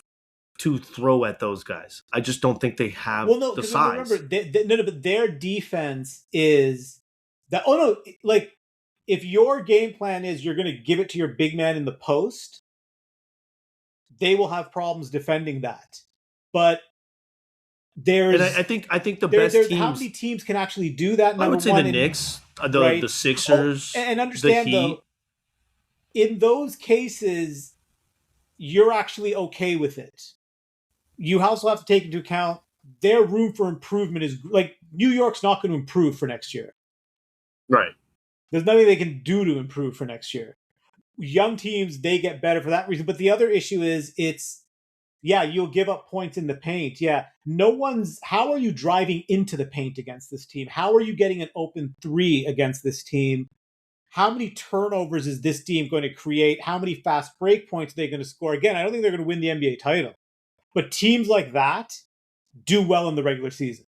to throw at those guys? I just don't think they have the size. Remember, but their defense is that. Oh no, like if your game plan is you're going to give it to your big man in the post, they will have problems defending that. But there's, and I think the best teams. How many teams can actually do that? I would say the Knicks, the Sixers, and understand the Heat. Though, in those cases, you're actually okay with it. You also have to take into account their room for improvement is like New York's not going to improve for next year. Right. There's nothing they can do to improve for next year. Young teams, they get better for that reason. But the other issue is you'll give up points in the paint. Yeah. How are you driving into the paint against this team? How are you getting an open 3 against this team? How many turnovers is this team going to create? How many fast break points are they going to score? Again, I don't think they're going to win the NBA title. But teams like that do well in the regular season.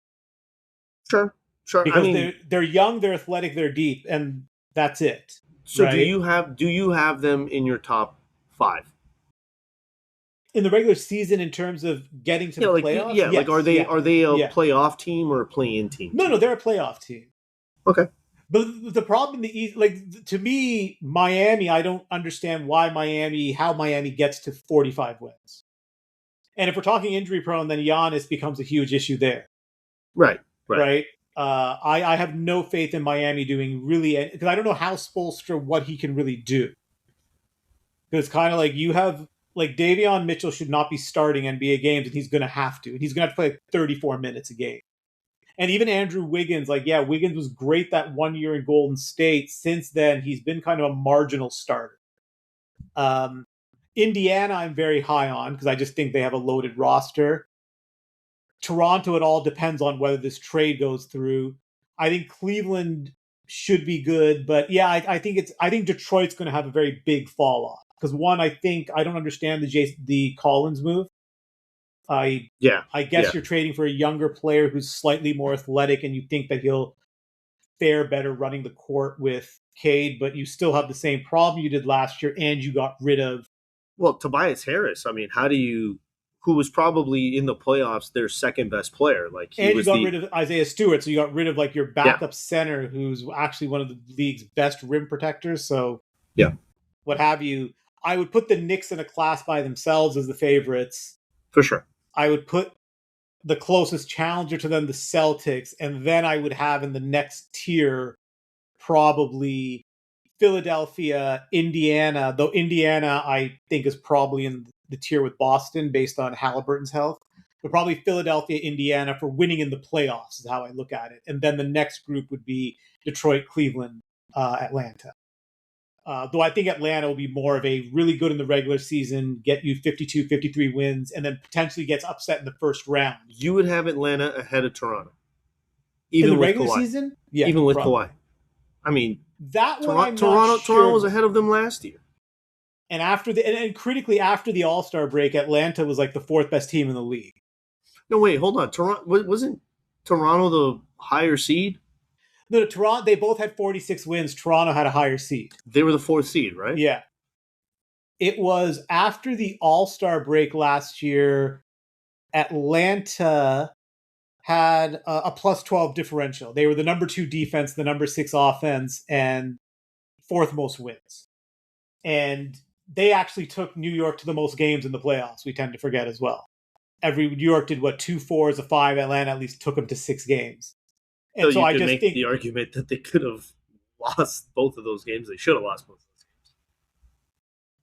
Sure. Because they're young, they're athletic, they're deep, and that's it. So right? do you have them in your top 5? In the regular season, in terms of getting to the playoffs? Yeah, yes, are they a playoff team or a play-in team? No, they're a playoff team. Okay. But the problem in the East, like to me, Miami, I don't understand how Miami gets to 45 wins. And if we're talking injury prone, then Giannis becomes a huge issue there. Right. Right. I have no faith in Miami doing really, because I don't know how Spoelstra, what he can really do. Because it's kind of like you have, like, Davion Mitchell should not be starting NBA games, and he's going to have to. And he's going to have to play like 34 minutes a game. And even Andrew Wiggins, like, yeah, Wiggins was great that 1 year in Golden State. Since then, he's been kind of a marginal starter. Indiana, I'm very high on because I just think they have a loaded roster. Toronto, it all depends on whether this trade goes through. I think Cleveland should be good, but yeah, I think Detroit's going to have a very big fall off because one, I don't understand the Collins move. I guess you're trading for a younger player who's slightly more athletic, and you think that he'll fare better running the court with Cade, but you still have the same problem you did last year, and you got rid of. Well, Tobias Harris. I mean, who was probably in the playoffs their second best player? Like, and you got rid of Isaiah Stewart, so you got rid of like your backup center, who's actually one of the league's best rim protectors. So what have you? I would put the Knicks in a class by themselves as the favorites for sure. I would put the closest challenger to them, the Celtics, and then I would have in the next tier probably Philadelphia, Indiana, though Indiana I think is probably in the tier with Boston based on Halliburton's health. But probably Philadelphia, Indiana for winning in the playoffs is how I look at it. And then the next group would be Detroit, Cleveland, Atlanta. Though I think Atlanta will be more of a really good in the regular season, get you 52, 53 wins, and then potentially gets upset in the first round. You would have Atlanta ahead of Toronto. Even in the regular season? Yeah, even with Kawhi. I mean, that one Toronto was ahead of them last year. And and critically after the All-Star break, Atlanta was like the fourth best team in the league. No, wait, hold on. Toronto wasn't Toronto the higher seed? No, Toronto. They both had 46 wins. Toronto had a higher seed. They were the fourth seed, right? Yeah. It was after the All-Star break last year. Atlanta had a plus 12 differential. They were the number 2 defense, the number 6 offense, and fourth most wins. And they actually took New York to the most games in the playoffs. We tend to forget as well. New York did 2 4s, a 5. Atlanta at least took them to 6 games. And so I just make the argument that they could have lost both of those games. They should have lost both of those games.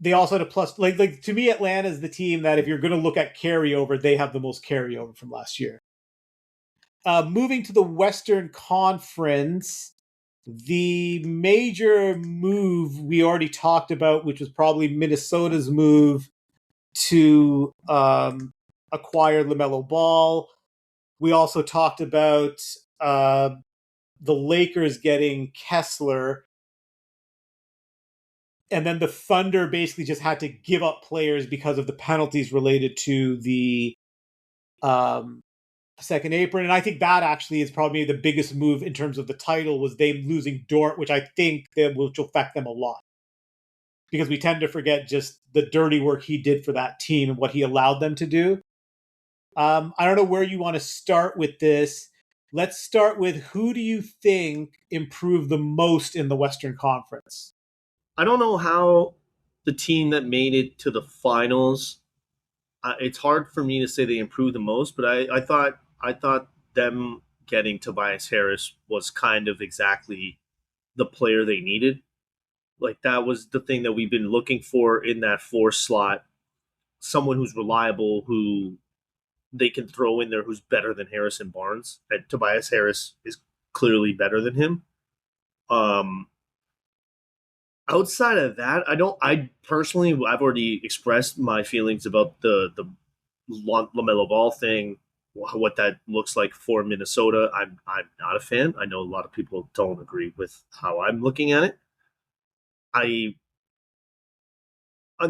They also had a plus, like to me, Atlanta is the team that if you're going to look at carryover, they have the most carryover from last year. Moving to the Western Conference, the major move we already talked about, which was probably Minnesota's move to acquire LaMelo Ball. We also talked about the Lakers getting Kessler. And then the Thunder basically just had to give up players because of the penalties related to the second apron. And I think that actually is probably the biggest move in terms of the title was they losing Dort, which I think will affect them a lot. Because we tend to forget just the dirty work he did for that team and what he allowed them to do. I don't know where you want to start with this. Let's start with who do you think improved the most in the Western Conference? I don't know how the team that made it to the finals, it's hard for me to say they improved the most, but I thought them getting Tobias Harris was kind of exactly the player they needed. Like, that was the thing that we've been looking for in that 4 slot. Someone who's reliable, who they can throw in there, who's better than Harrison Barnes. And Tobias Harris is clearly better than him. Outside of that, I personally, I've already expressed my feelings about the LaMelo Ball thing, what that looks like for Minnesota. I'm not a fan. I know a lot of people don't agree with how I'm looking at it. And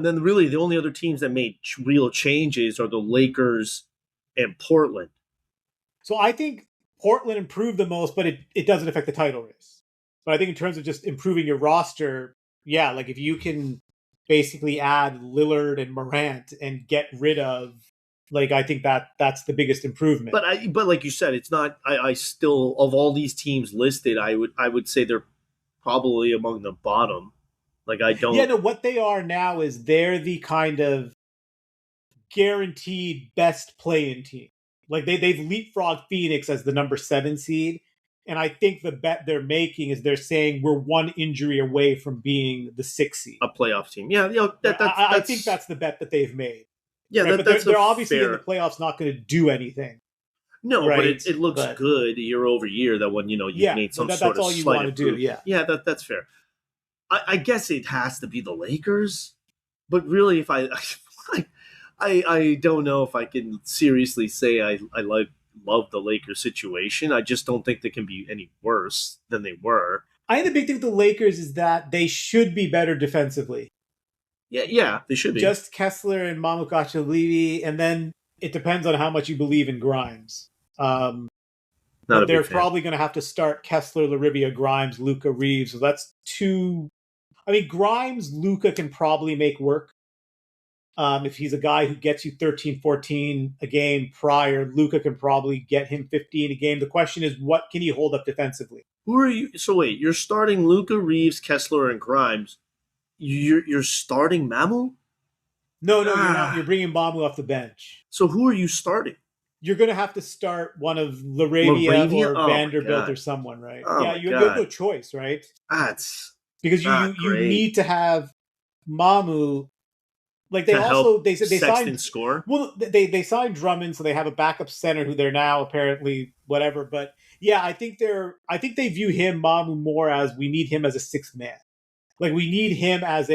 then really the only other teams that made real changes are the Lakers and Portland. So I think Portland improved the most, but it doesn't affect the title race. But I think in terms of just improving your roster, yeah, like if you can basically add Lillard and Morant and get rid of, like, I think that's the biggest improvement. But like you said, it's not. I still, of all these teams listed, I would say they're probably among the bottom. Like, I don't. Yeah, no. What they are now is they're the kind of guaranteed best play-in team. Like they've leapfrogged Phoenix as the number 7 seed. And I think the bet they're making is they're saying we're one injury away from being the 6 seed. A playoff team. Yeah, I think that's the bet that they've made. Yeah, right? But they're obviously in the playoffs not going to do anything. No, right? But it looks good year over year that when you've made some sort of that's all you slight want to do. Yeah, that's fair. I guess it has to be the Lakers, but really, if I don't know if I can seriously say I love the Lakers situation. I just don't think they can be any worse than they were. I think the big thing with the Lakers is that they should be better defensively. Yeah, they should be. Just Kessler and Mamu Gacalini, and then it depends on how much you believe in Grimes. But they're probably going to have to start Kessler, Larivia, Grimes, Luka, Reeves. So that's 2. I mean, Grimes, Luka can probably make work. If he's a guy who gets you 13, 14 a game prior, Luka can probably get him 15 a game. The question is, what can he hold up defensively? Who are you? So wait, you're starting Luka, Reeves, Kessler, and Grimes. You're starting Mamu? No, you're not. You're bringing Mamu off the bench. So who are you starting? You're going to have to start one of Laravia or Vanderbilt or someone, right? You have no choice, right? That's because you need to have Mamu. Like they said they signed score. Well, they signed Drummond, so they have a backup center who they're now apparently whatever. But yeah, I think they view him Mamu more as we need him as a 6th man. Like we need him as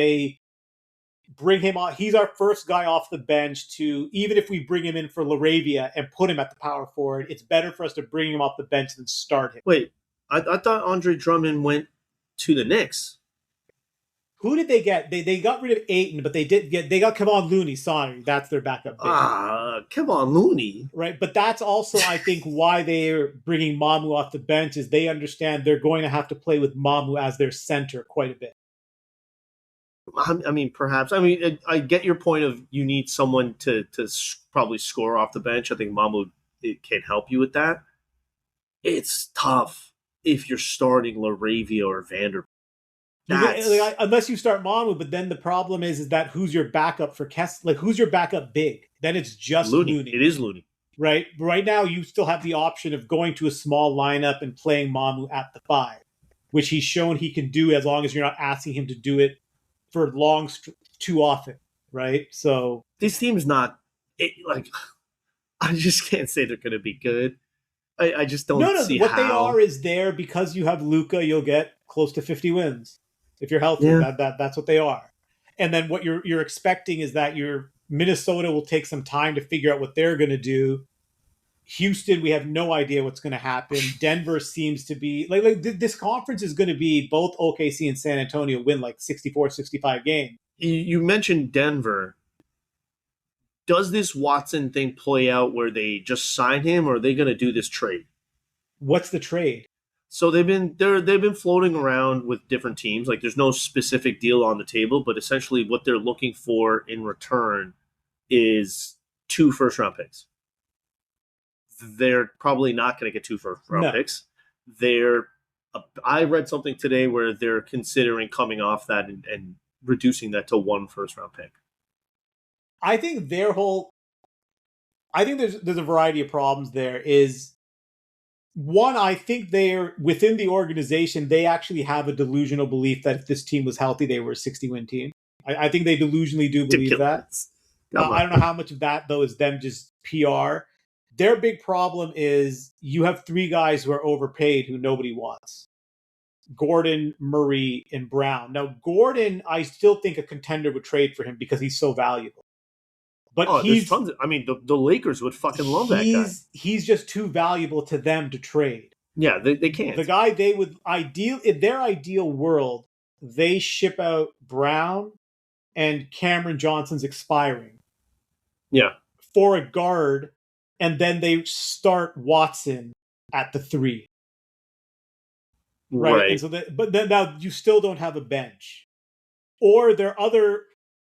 bring him on. He's our first guy off the bench to, even if we bring him in for Laravia and put him at the power forward, it's better for us to bring him off the bench than start him. Wait, I thought Andre Drummond went to the Knicks. Who did they get? They got rid of Ayton, but they got Kevon Looney. Sorry, that's their backup. Kevon Looney. Right, but that's also, I think, why they're bringing Mamu off the bench is they understand they're going to have to play with Mamu as their center quite a bit. I mean, perhaps. I mean, I get your point of you need someone to probably score off the bench. I think Mamu can help you with that. It's tough if you're starting Laravia or Vanderbilt. Unless you start Mamu, but then the problem is that who's your backup for Kessler? Like, who's your backup big? Then it's just Looney. It is Looney. Right? Right now, you still have the option of going to a small lineup and playing Mamu at the 5, which he's shown he can do as long as you're not asking him to do it for long too often, right? So these teams I just can't say they're going to be good. I just don't see what how. They are is there because you have Luka, you'll get close to 50 wins if you're healthy. Yeah. That's what they are. And then what you're expecting is that your Minnesota will take some time to figure out what they're going to do. Houston, we have no idea what's going to happen. Denver seems to be this conference is going to be both OKC and San Antonio win like 64, 65 games. You mentioned Denver. Does this Watson thing play out where they just sign him, or are they going to do this trade? What's the trade? So they've been floating around with different teams. Like there's no specific deal on the table, but essentially what they're looking for in return is 2 first-round picks. They're probably not going to get 2 first-round picks. I read something today where they're considering coming off that and reducing that to 1 first-round pick. I think there's a variety of problems there. Is one, I think they're within the organization, they actually have a delusional belief that if this team was healthy, they were a 60-win team. I think they delusionally do believe that. I don't know how much of that, though, is them just PR. Their big problem is you have 3 guys who are overpaid who nobody wants. Gordon, Murray, and Brown. Now, Gordon, I still think a contender would trade for him because he's so valuable. But there's tons of, the Lakers would fucking love that guy. He's just too valuable to them to trade. Yeah, they can't. The guy they would in their ideal world, they ship out Brown and Cameron Johnson's expiring. Yeah. For a guard, and then they start Watson at the 3. Right. And so but then now you still don't have a bench. Or there are other.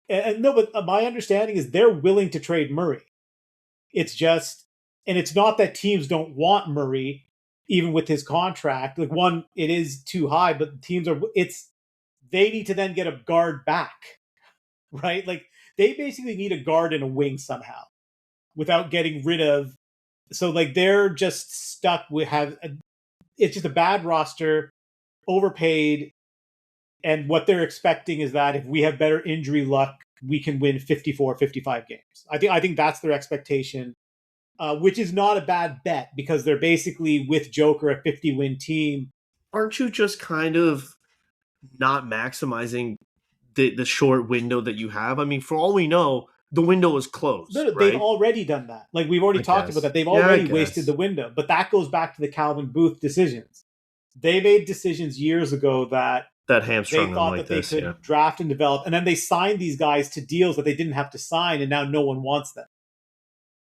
But my understanding is they're willing to trade Murray. It's just, and it's not that teams don't want Murray, even with his contract. Like one, it is too high, but teams they need to then get a guard back, right? Like they basically need a guard and a wing somehow without getting rid of. So like they're just stuck with it's just a bad roster, overpaid, and what they're expecting is that if we have better injury luck, we can win 54, 55 games. I think that's their expectation, which is not a bad bet because they're basically with Joker a 50-win team. Aren't you just kind of not maximizing the short window that you have? I mean, for all we know, the window is closed. No, right? They've already done that. Like we've already talked about that. They've already wasted the window. But that goes back to the Calvin Booth decisions. They made decisions years ago that hamstrung they thought like that they could draft and develop, and then they signed these guys to deals that they didn't have to sign, and now no one wants them.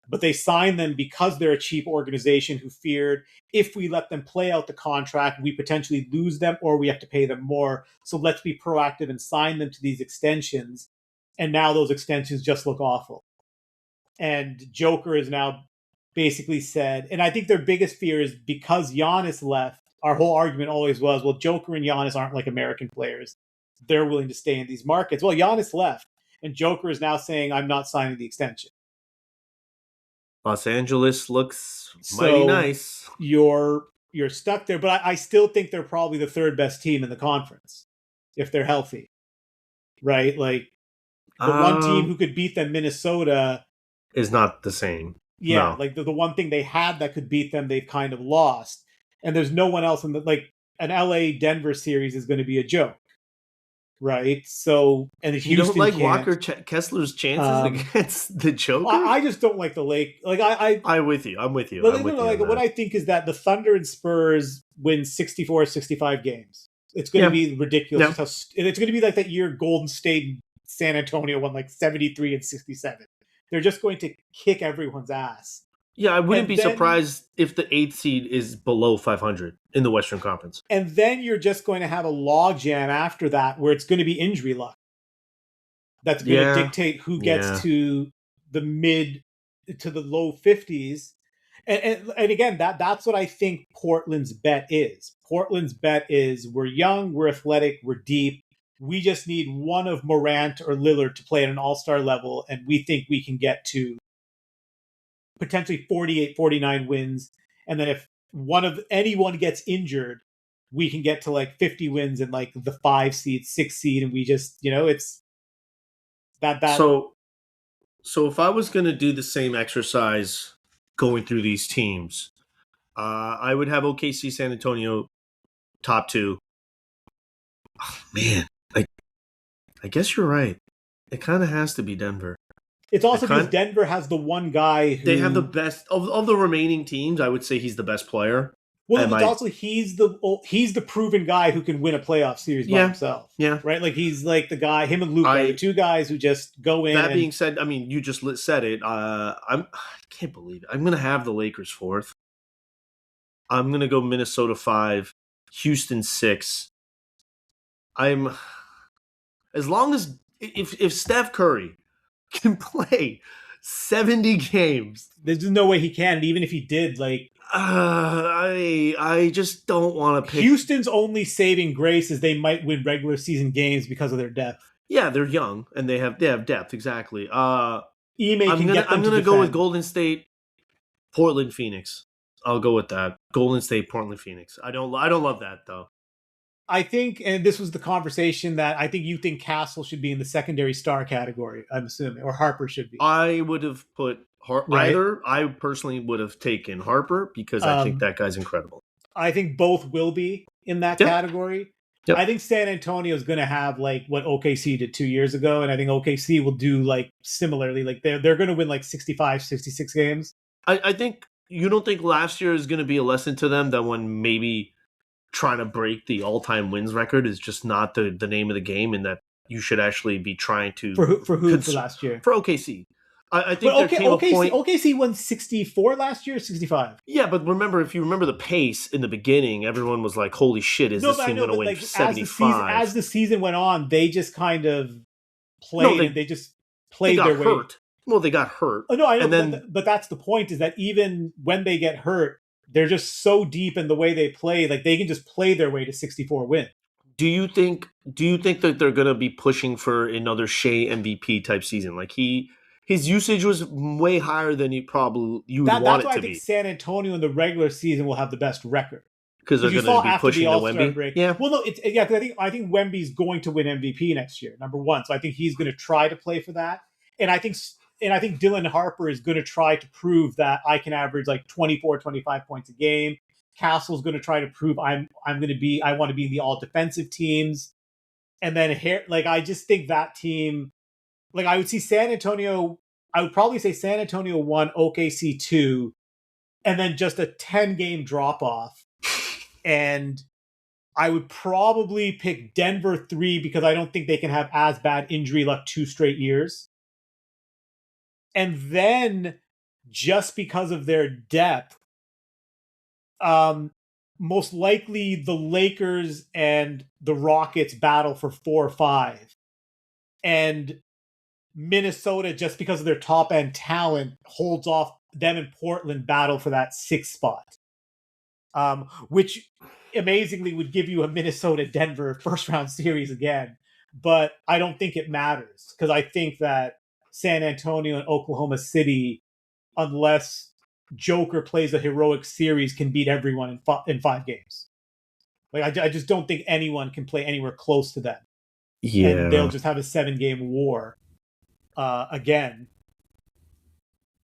But they signed them because they're a cheap organization who feared if we let them play out the contract, we potentially lose them or we have to pay them more. So let's be proactive and sign them to these extensions. And now those extensions just look awful. And Joker has now basically said, and I think their biggest fear is because Giannis left, our whole argument always was, well, Joker and Giannis aren't like American players. They're willing to stay in these markets. Well, Giannis left, and Joker is now saying, I'm not signing the extension. Los Angeles looks mighty nice. You're stuck there, but I still think they're probably the third best team in the conference if they're healthy, right? Like the one team who could beat them, Minnesota, is not the same. Yeah, no. Like the one thing they had that could beat them, they've kind of lost, and there's no one else in the like an LA Denver series is going to be a joke. Right, so and you don't like Walker Kessler's chances against the Joker. I just don't like the Lake. Like I'm with you. I'm with you. What I think is that the Thunder and Spurs win 64, 65 games. It's going to be ridiculous. Yeah. It's going to be like that year Golden State and San Antonio won like 73 and 67. They're just going to kick everyone's ass. Yeah, I wouldn't be surprised if the 8th seed is below 500 in the Western Conference. And then you're just going to have a logjam after that where it's going to be injury luck. That's going to dictate who gets to the mid to the low 50s. And again, that's what I think Portland's bet is. Portland's bet is we're young, we're athletic, we're deep. We just need one of Morant or Lillard to play at an all-star level, and we think we can get to potentially 48, 49 wins. And then if anyone gets injured, we can get to like 50 wins and like the 5 seed, 6 seed. And we just, it's that. So if I was going to do the same exercise going through these teams, I would have OKC, San Antonio, top 2. Oh, man, I guess you're right. It kind of has to be Denver. It's also because Denver has the one guy who... They have the best... Of the remaining teams, I would say he's the best player. Well, it's also he's the proven guy who can win a playoff series by himself. Yeah. Right? Like, he's like the guy... Him and Luke are the two guys who just go in. That being said, I mean, you just said it. I can't believe it. I'm going to have the Lakers 4th. I'm going to go Minnesota 5, Houston 6. As long as... If Steph Curry can play 70 games. There's no way he can. And even if he did, like... I just don't want to pick... Houston's only saving grace is they might win regular season games because of their depth. Yeah, they're young, and they have depth, exactly. I'm going to go with Golden State, Portland, Phoenix. I'll go with that. Golden State, Portland, Phoenix. I don't love that, though. I think, and this was the conversation that I think you think Castle should be in the secondary star category, I'm assuming, or Harper should be. I would have put either. I personally would have taken Harper because I think that guy's incredible. I think both will be in that category. Yep. I think San Antonio is going to have like what OKC did 2 years ago, and I think OKC will do like similarly. Like they're going to win like 65, 66 games. I think you don't think last year is going to be a lesson to them that when maybe trying to break the all-time wins record is just not the name of the game, and that you should actually be trying to... For who for last year? For OKC. I think there came a point... OKC won 64 last year, 65? Yeah, but if you remember the pace in the beginning, everyone was like, holy shit, is this team going to win 75? As the season went on, they just kind of played, they just played their way. Hurt. Well, they got hurt. Oh, no, I know, but that's the point, is that even when they get hurt, they're just so deep in the way they play, like they can just play their way to 64 wins. Do you think that they're going to be pushing for another Shea MVP type season? Like his usage was way higher than you would want That's it why I to think be San Antonio in the regular season will have the best record. because they're Because you going to saw be after the pushing the All-Star Wemby. break. Yeah. Well, no, because I think Wemby's going to win MVP next year, number one. So I think he's going to try to play for that. And I think Dylan Harper is going to try to prove that I can average like 24, 25 points a game. Castle's going to try to prove I want to be in the all defensive teams. And then I just think that team, like I would see San Antonio, I would probably say San Antonio 1, OKC 2, and then just a 10-game drop off. And I would probably pick Denver 3 because I don't think they can have as bad injury luck 2 straight years. And then just because of their depth, most likely the Lakers and the Rockets battle for 4 or 5. And Minnesota, just because of their top end talent, holds off them and Portland battle for that 6th spot. Which amazingly would give you a Minnesota-Denver first-round series again. But I don't think it matters because I think that San Antonio and Oklahoma City, unless Joker plays a heroic series, can beat everyone in 5 games. Like I just don't think anyone can play anywhere close to them. Yeah. And they'll just have a 7-game war again.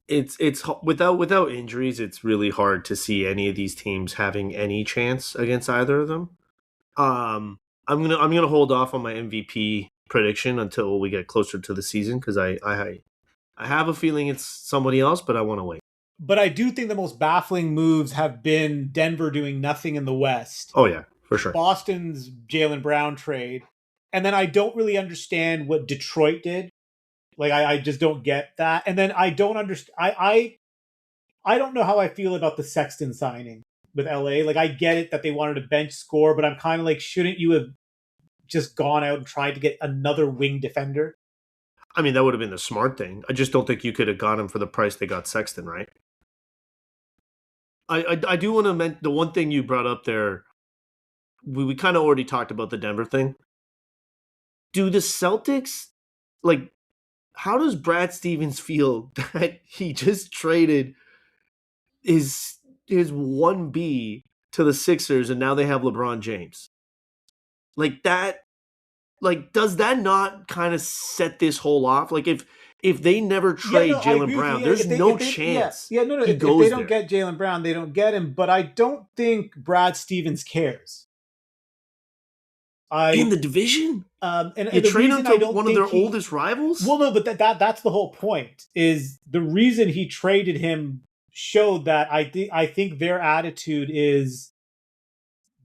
It's without injuries, it's really hard to see any of these teams having any chance against either of them. I'm gonna hold off on my MVP prediction until we get closer to the season because I have a feeling it's somebody else, but I want to wait. But I do think the most baffling moves have been Denver doing nothing in the West. Oh yeah, for sure. Boston's Jaylen Brown trade, and then I don't really understand what Detroit did. Like I just don't get that. And then I don't understand. I don't know how I feel about the Sexton signing with LA. Like I get it that they wanted a bench score, but I'm kind of like, shouldn't you have just gone out and tried to get another wing defender? I mean, that would have been the smart thing. I just don't think you could have got him for the price they got Sexton, right? I do want to mention the one thing you brought up there. We kind of already talked about the Denver thing. Do the Celtics, like, how does Brad Stevens feel that he just traded his 1B to the Sixers and now they have LeBron James? Like that, like, does that not kind of set this whole off? Like if they never trade Jaylen Brown, there's no chance. Yeah, no. If they don't get Jaylen Brown, they don't get him. But I don't think Brad Stevens cares. In the division? And you trade him to one of their oldest rivals? Well, no, but that's the whole point. Is the reason he traded him showed that I think their attitude is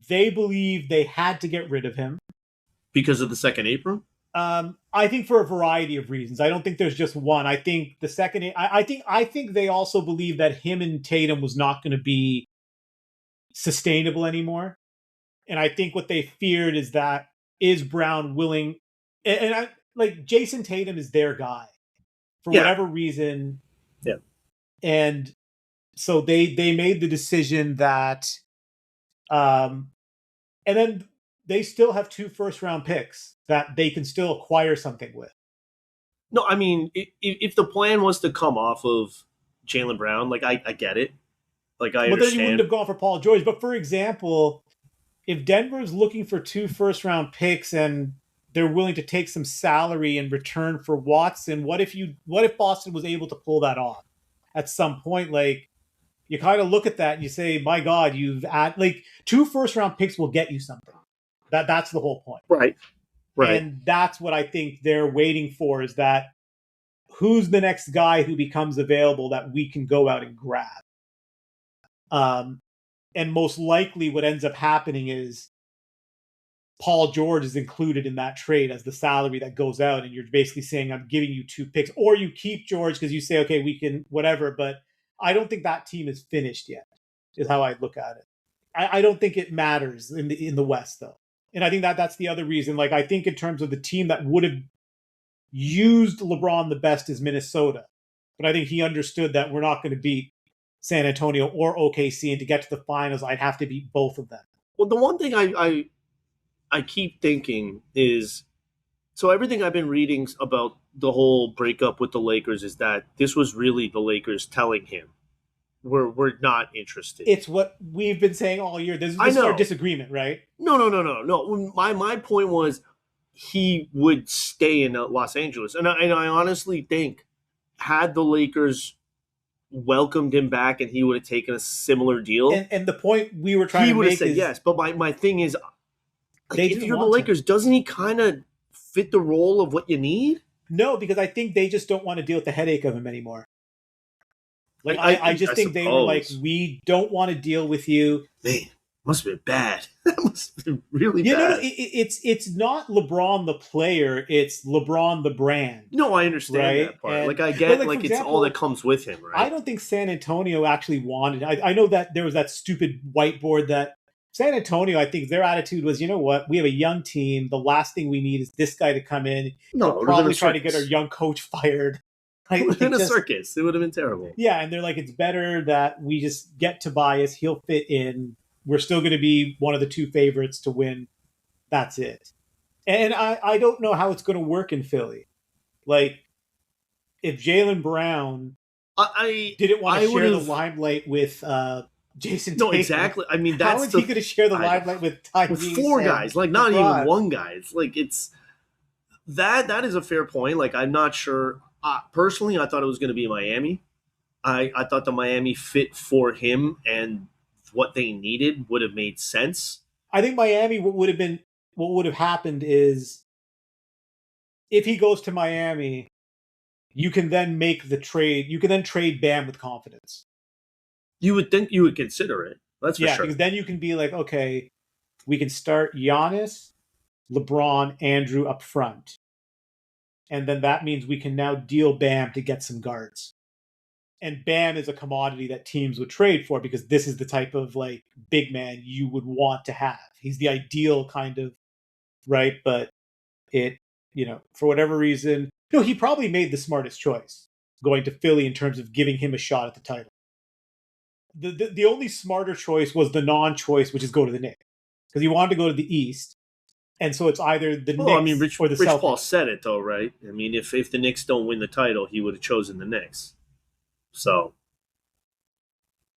they believe they had to get rid of him. Because of the second apron? I think for a variety of reasons. I don't think there's just one. I think the second. I think they also believe that him and Tatum was not going to be sustainable anymore, and I think what they feared is Brown willing, and like Jason Tatum is their guy for whatever reason. Yeah, and so they made the decision that, and then they still have 2 first-round picks that they can still acquire something with. No, I mean, if the plan was to come off of Jaylen Brown, like, I get it. Like, I understand. But then you wouldn't have gone for Paul George. But, for example, if Denver's looking for 2 first-round picks and they're willing to take some salary in return for Watson, what if Boston was able to pull that off at some point? Like, you kind of look at that and you say, my God, like 2 first-round picks will get you something. That's the whole point. Right. And that's what I think they're waiting for, is that who's the next guy who becomes available that we can go out and grab. And most likely what ends up happening is Paul George is included in that trade as the salary that goes out, and you're basically saying, I'm giving you 2 picks, or you keep George because you say, okay, we can whatever. But I don't think that team is finished yet, is how I look at it. I don't think it matters in the West, though. And I think that's the other reason. Like, I think in terms of the team that would have used LeBron the best is Minnesota. But I think he understood that we're not going to beat San Antonio or OKC. And to get to the finals, I'd have to beat both of them. Well, the one thing I keep thinking is, so everything I've been reading about the whole breakup with the Lakers is that this was really the Lakers telling him, we're not interested. It's what we've been saying all year. This I is our know. disagreement, right? No. My point was he would stay in Los Angeles, and I honestly think had the Lakers welcomed him back and he would have taken a similar deal, And the point we were trying he to would have make said is yes. But my thing is, like, they if didn't you're the want him. Lakers, doesn't he kind of fit the role of what you need? No, because I think they just don't want to deal with the headache of him anymore. Like I just think they were like, we don't want to deal with you. Man, must have been bad. That must have been really You know, bad. it's not LeBron the player, it's LeBron the brand. No, I understand Right? that part. And- like I get, but, like for it's example, all that comes with him, right? I don't think San Antonio actually wanted. I know that there was that stupid whiteboard that San Antonio, I think their attitude was, you know what, we have a young team. The last thing we need is this guy to come in. No, They'll probably try to get our young coach fired. It would have been a circus. It would have been terrible. Yeah, and they're like, it's better that we just get Tobias. He'll fit in. We're still going to be one of the two favorites to win. That's it. And I don't know how it's going to work in Philly. Like, if Jaylen Brown I didn't want to share the would've- limelight with Jason No, Tatum, exactly. I mean, how that's is he going to share the I- limelight with Tyrese? with four and guys, like not LeBron? even one guy. It's like it's that is a fair point. Like I'm not sure. Personally, I thought it was going to be Miami. I thought the Miami fit for him and what they needed would have made sense. I think Miami, what would have happened is if he goes to Miami, you can then make the trade. You can then trade Bam with confidence. You would think you would consider it. That's for sure. Because then you can be like, okay, we can start Giannis, LeBron, Andrew up front. And then that means we can now deal Bam to get some guards. And Bam is a commodity that teams would trade for because this is the type of like big man you would want to have. He's the ideal kind of, right? But it, for whatever reason, he probably made the smartest choice going to Philly in terms of giving him a shot at the title. The only smarter choice was the non-choice, which is go to the Knicks. Because he wanted to go to the East. And so it's either the Knicks or the Celtics. Rich Paul said it, though, right? I mean, if the Knicks don't win the title, he would have chosen the Knicks. So.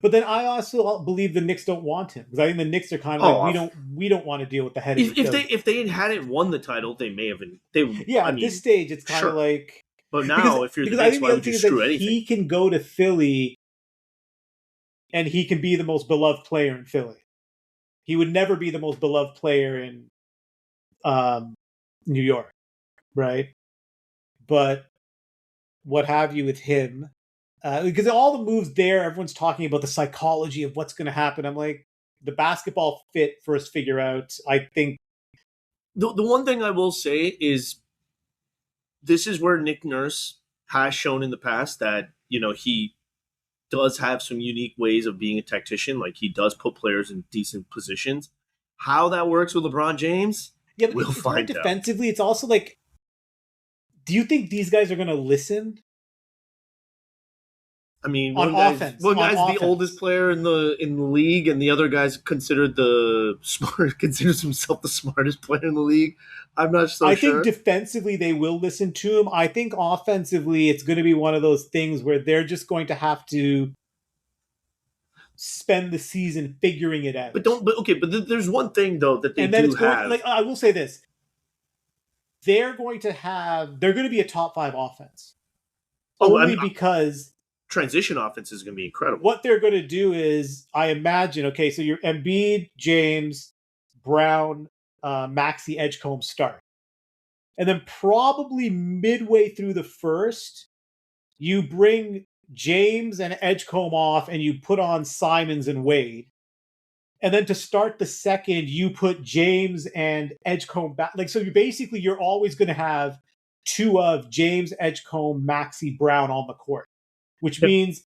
But then I also believe the Knicks don't want him. Because I think the Knicks are kind of like, we don't want to deal with the headache. If they hadn't won the title, they may have been. At this stage, it's kind of like. But now, if you're the Knicks, why would you screw anything? He can go to Philly and he can be the most beloved player in Philly. He would never be the most beloved player in New York, right? But what have you with him? Because all the moves there, everyone's talking about the psychology of what's going to happen. I'm like, the basketball fit for us figure out. I think the one thing I will say is this is where Nick Nurse has shown in the past that he does have some unique ways of being a tactician. Like he does put players in decent positions. How that works with LeBron James, but we'll find out. Defensively, it's also like, do you think these guys are going to listen? I mean, one guy's the oldest player in the league, and the other guy's considers himself the smartest player in the league. I'm not so sure. I think defensively they will listen to him. I think offensively it's going to be one of those things where they're just going to have to spend the season figuring it out. But there's one thing though that they have. Like I will say this: they're going to be a top 5 offense. Because transition offense is going to be incredible. What they're going to do is, I imagine, okay, so your Embiid, James, Brown, Maxey, Edgecombe start. And then probably midway through the first, you bring James and Edgecombe off and you put on Simons and Wade. And then to start the second, you put James and Edgecombe back. Like, so you're always going to have 2 of James, Edgecombe, Maxey, Brown on the court. Which means,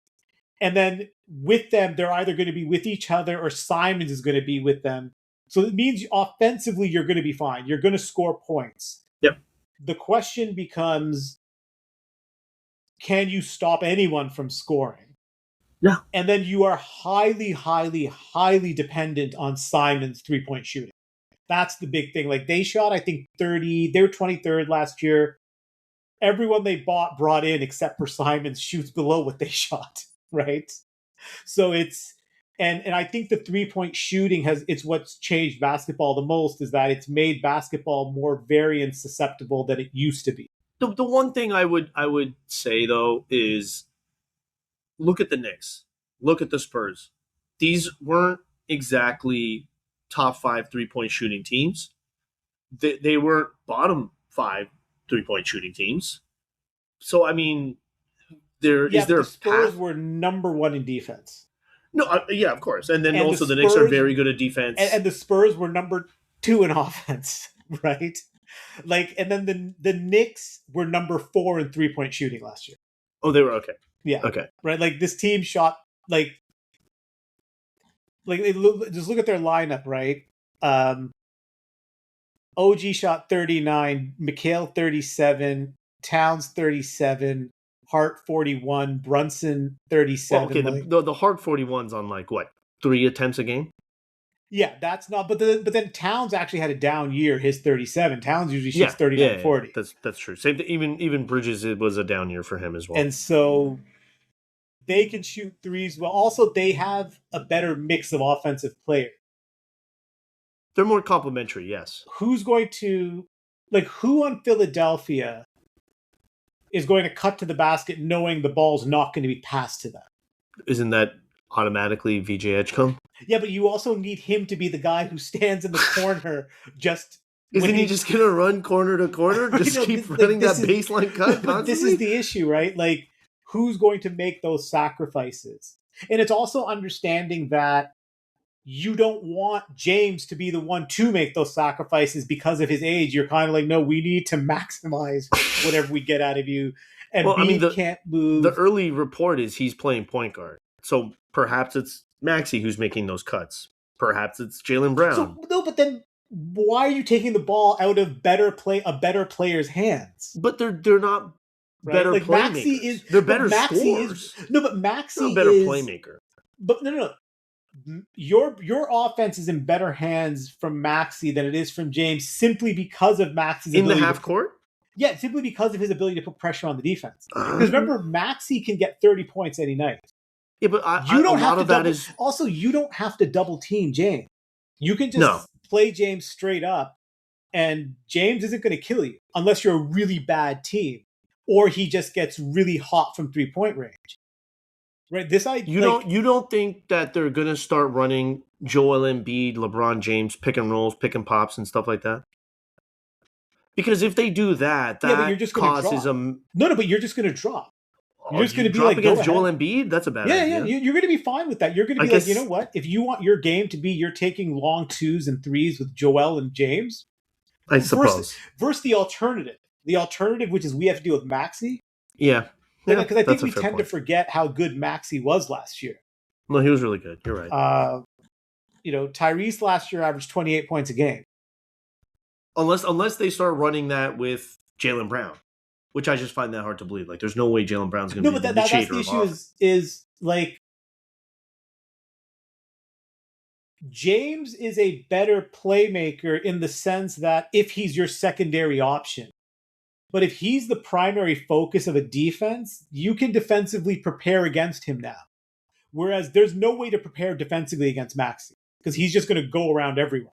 and then with them, they're either going to be with each other or Simons is going to be with them. So it means offensively, you're going to be fine. You're going to score points. Yep. The question becomes, can you stop anyone from scoring? Yeah. And then you are highly, highly, highly dependent on Simons' 3-point shooting. That's the big thing. Like they shot, I think 30. They were 23rd last year. Everyone they brought in except for Simons shoots below what they shot, right? So it's and I think the 3-point shooting it's what's changed basketball the most, is that it's made basketball more variance susceptible than it used to be. The one thing I would say though is look at the Knicks, look at the Spurs. These weren't exactly top 5 3-point shooting teams. They weren't bottom 5 3-point shooting teams. So I mean, the Spurs were number 1 in defense. No, yeah, of course, and then also the Knicks are very good at defense, and the Spurs were number 2 in offense, right? Like, and then the Knicks were number 4 in 3-point shooting last year. Oh, they were okay. Yeah. Okay. Right. Like this team shot like just look at their lineup, right? OG shot 39, McHale 37, Towns 37, Hart 41, Brunson 37. Oh, okay, the Hart 41's on like what, 3 attempts a game? Yeah, that's not. But then Towns actually had a down year. His 37. Towns usually shoots 39, 40. That's true. Same thing, even Bridges, it was a down year for him as well. And so they can shoot threes well. Also, they have a better mix of offensive players. They're more complementary, yes. Who's going to who on Philadelphia is going to cut to the basket knowing the ball's not going to be passed to them? Isn't that automatically VJ Edgecombe? Yeah, but you also need him to be the guy who stands in the corner just... Isn't he just going to run corner to corner? Just keep running that baseline cut constantly? This is the issue, right? Like, who's going to make those sacrifices? And it's also understanding that you don't want James to be the one to make those sacrifices because of his age. You're kind of like, no, we need to maximize whatever we get out of you. And can't move. The early report is he's playing point guard. So perhaps it's Maxey who's making those cuts. Perhaps it's Jaylen Brown. So, no, but then why are you taking the ball out of a better player's hands? But they're not better playmakers. Maxey they're better scorers. But Maxey is a better playmaker. But no. Your offense is in better hands from Maxey than it is from James, simply because of Maxey's ability in the half court. Yeah, simply because of his ability to put pressure on the defense. Because remember, Maxey can get 30 points any night. Yeah, but you don't have to double, also, you don't have to double team James. You can just play James straight up, and James isn't going to kill you unless you're a really bad team, or he just gets really hot from 3-point range. Right? You don't think that they're going to start running Joel Embiid, LeBron James pick and rolls, pick and pops, and stuff like that? Because if they do that, causes them. No, but you're just going to drop. You're just going to be like against Joel Embiid. That's a bad idea. Yeah. You're going to be fine with that. You're going to be like, you know what? If you want your game to be, you're taking long 2s and 3s with Joel and James. I suppose. Versus the alternative. The alternative, which is we have to deal with Maxey. Yeah. Because I think we tend to forget how good Maxey was last year. No, he was really good. You're right. Tyrese last year averaged 28 points a game. Unless they start running that with Jaylen Brown, which I just find that hard to believe. Like, there's no way Jaylen Brown's going to be the initiator. That's the issue. Is like James is a better playmaker in the sense that if he's your secondary option. But if he's the primary focus of a defense, you can defensively prepare against him now. Whereas there's no way to prepare defensively against Maxey because he's just going to go around everyone.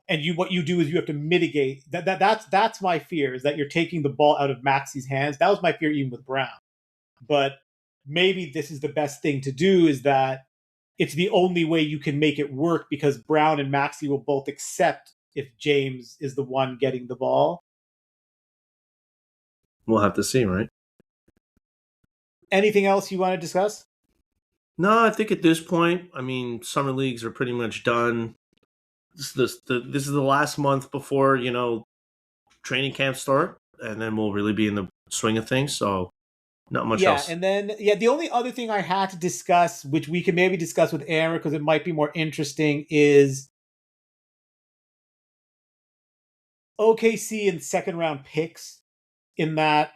And what you do is you have to mitigate. That's my fear, is that you're taking the ball out of Maxey's hands. That was my fear even with Brown. But maybe this is the best thing to do, is that it's the only way you can make it work, because Brown and Maxey will both accept if James is the one getting the ball. We'll have to see, right? Anything else you want to discuss? No, I think at this point, summer leagues are pretty much done. This is the last month before, training camp start, and then we'll really be in the swing of things. So not much else. And then, the only other thing I had to discuss, which we can maybe discuss with Aaron because it might be more interesting, is OKC and second round picks. In that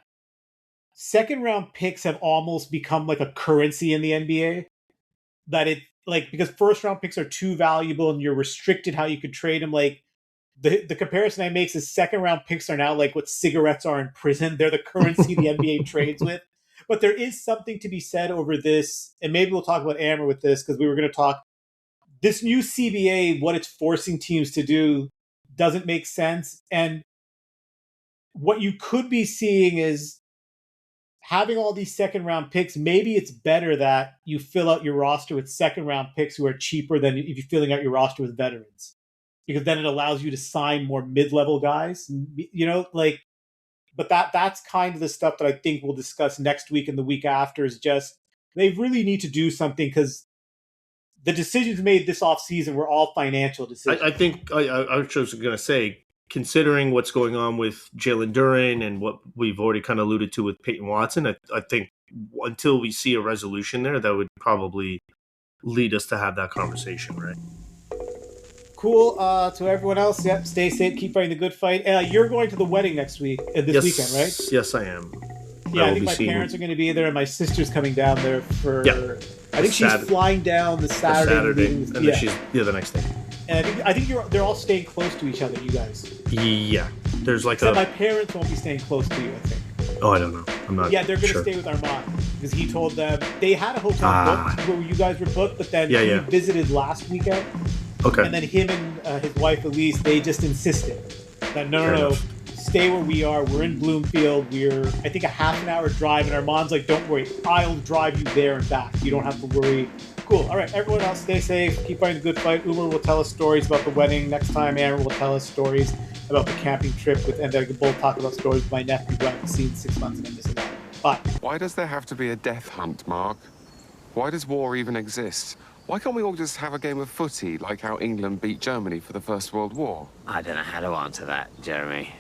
second round picks have almost become like a currency in the NBA. That because first round picks are too valuable and you're restricted how you could trade them. Like, the comparison I make is second round picks are now like what cigarettes are in prison. They're the currency the NBA trades with. But there is something to be said over this, and maybe we'll talk about Amber with this, because we were going to talk this new CBA, what it's forcing teams to do doesn't make sense. And what you could be seeing is having all these second round picks. Maybe it's better that you fill out your roster with second round picks who are cheaper than if you're filling out your roster with veterans, because then it allows you to sign more mid-level guys, but that's kind of the stuff that I think we'll discuss next week and the week after. Is just they really need to do something, because the decisions made this offseason were all financial decisions. I think I was just going to say, considering what's going on with Jalen Duren and what we've already kind of alluded to with Peyton Watson, I think until we see a resolution there, that would probably lead us to have that conversation, right? Cool. To everyone else, yep, stay safe, keep fighting the good fight. We're going to the wedding next week, this weekend, right? Yes, I am. Yeah, I think my parents are going to be there, and my sister's coming down there for. Yeah. I think she's flying down the Saturday, and then she's the next day. And I think they're all staying close to each other, you guys. Yeah, there's like my parents won't be staying close to you, I think. Oh, I don't know. I'm not. Yeah, they're going to stay with Armand, because he told them they had a hotel booked where you guys were booked, but then he visited last weekend. Okay. And then him and his wife Elise, they just insisted that no, stay where we are. We're in Bloomfield. We're, I think, a half an hour drive, and Armand's like, don't worry, I'll drive you there and back. You don't have to worry. Cool. All right, everyone else, stay safe. Keep fighting the good fight. Umar will tell us stories about the wedding next time. Aaron will tell us stories about the camping trip and they can both talk about stories with my nephew who I haven't seen in 6 months and I miss a lot. Bye. Why does there have to be a death hunt, Mark? Why does war even exist? Why can't we all just have a game of footy like how England beat Germany for the First World War? I don't know how to answer that, Jeremy.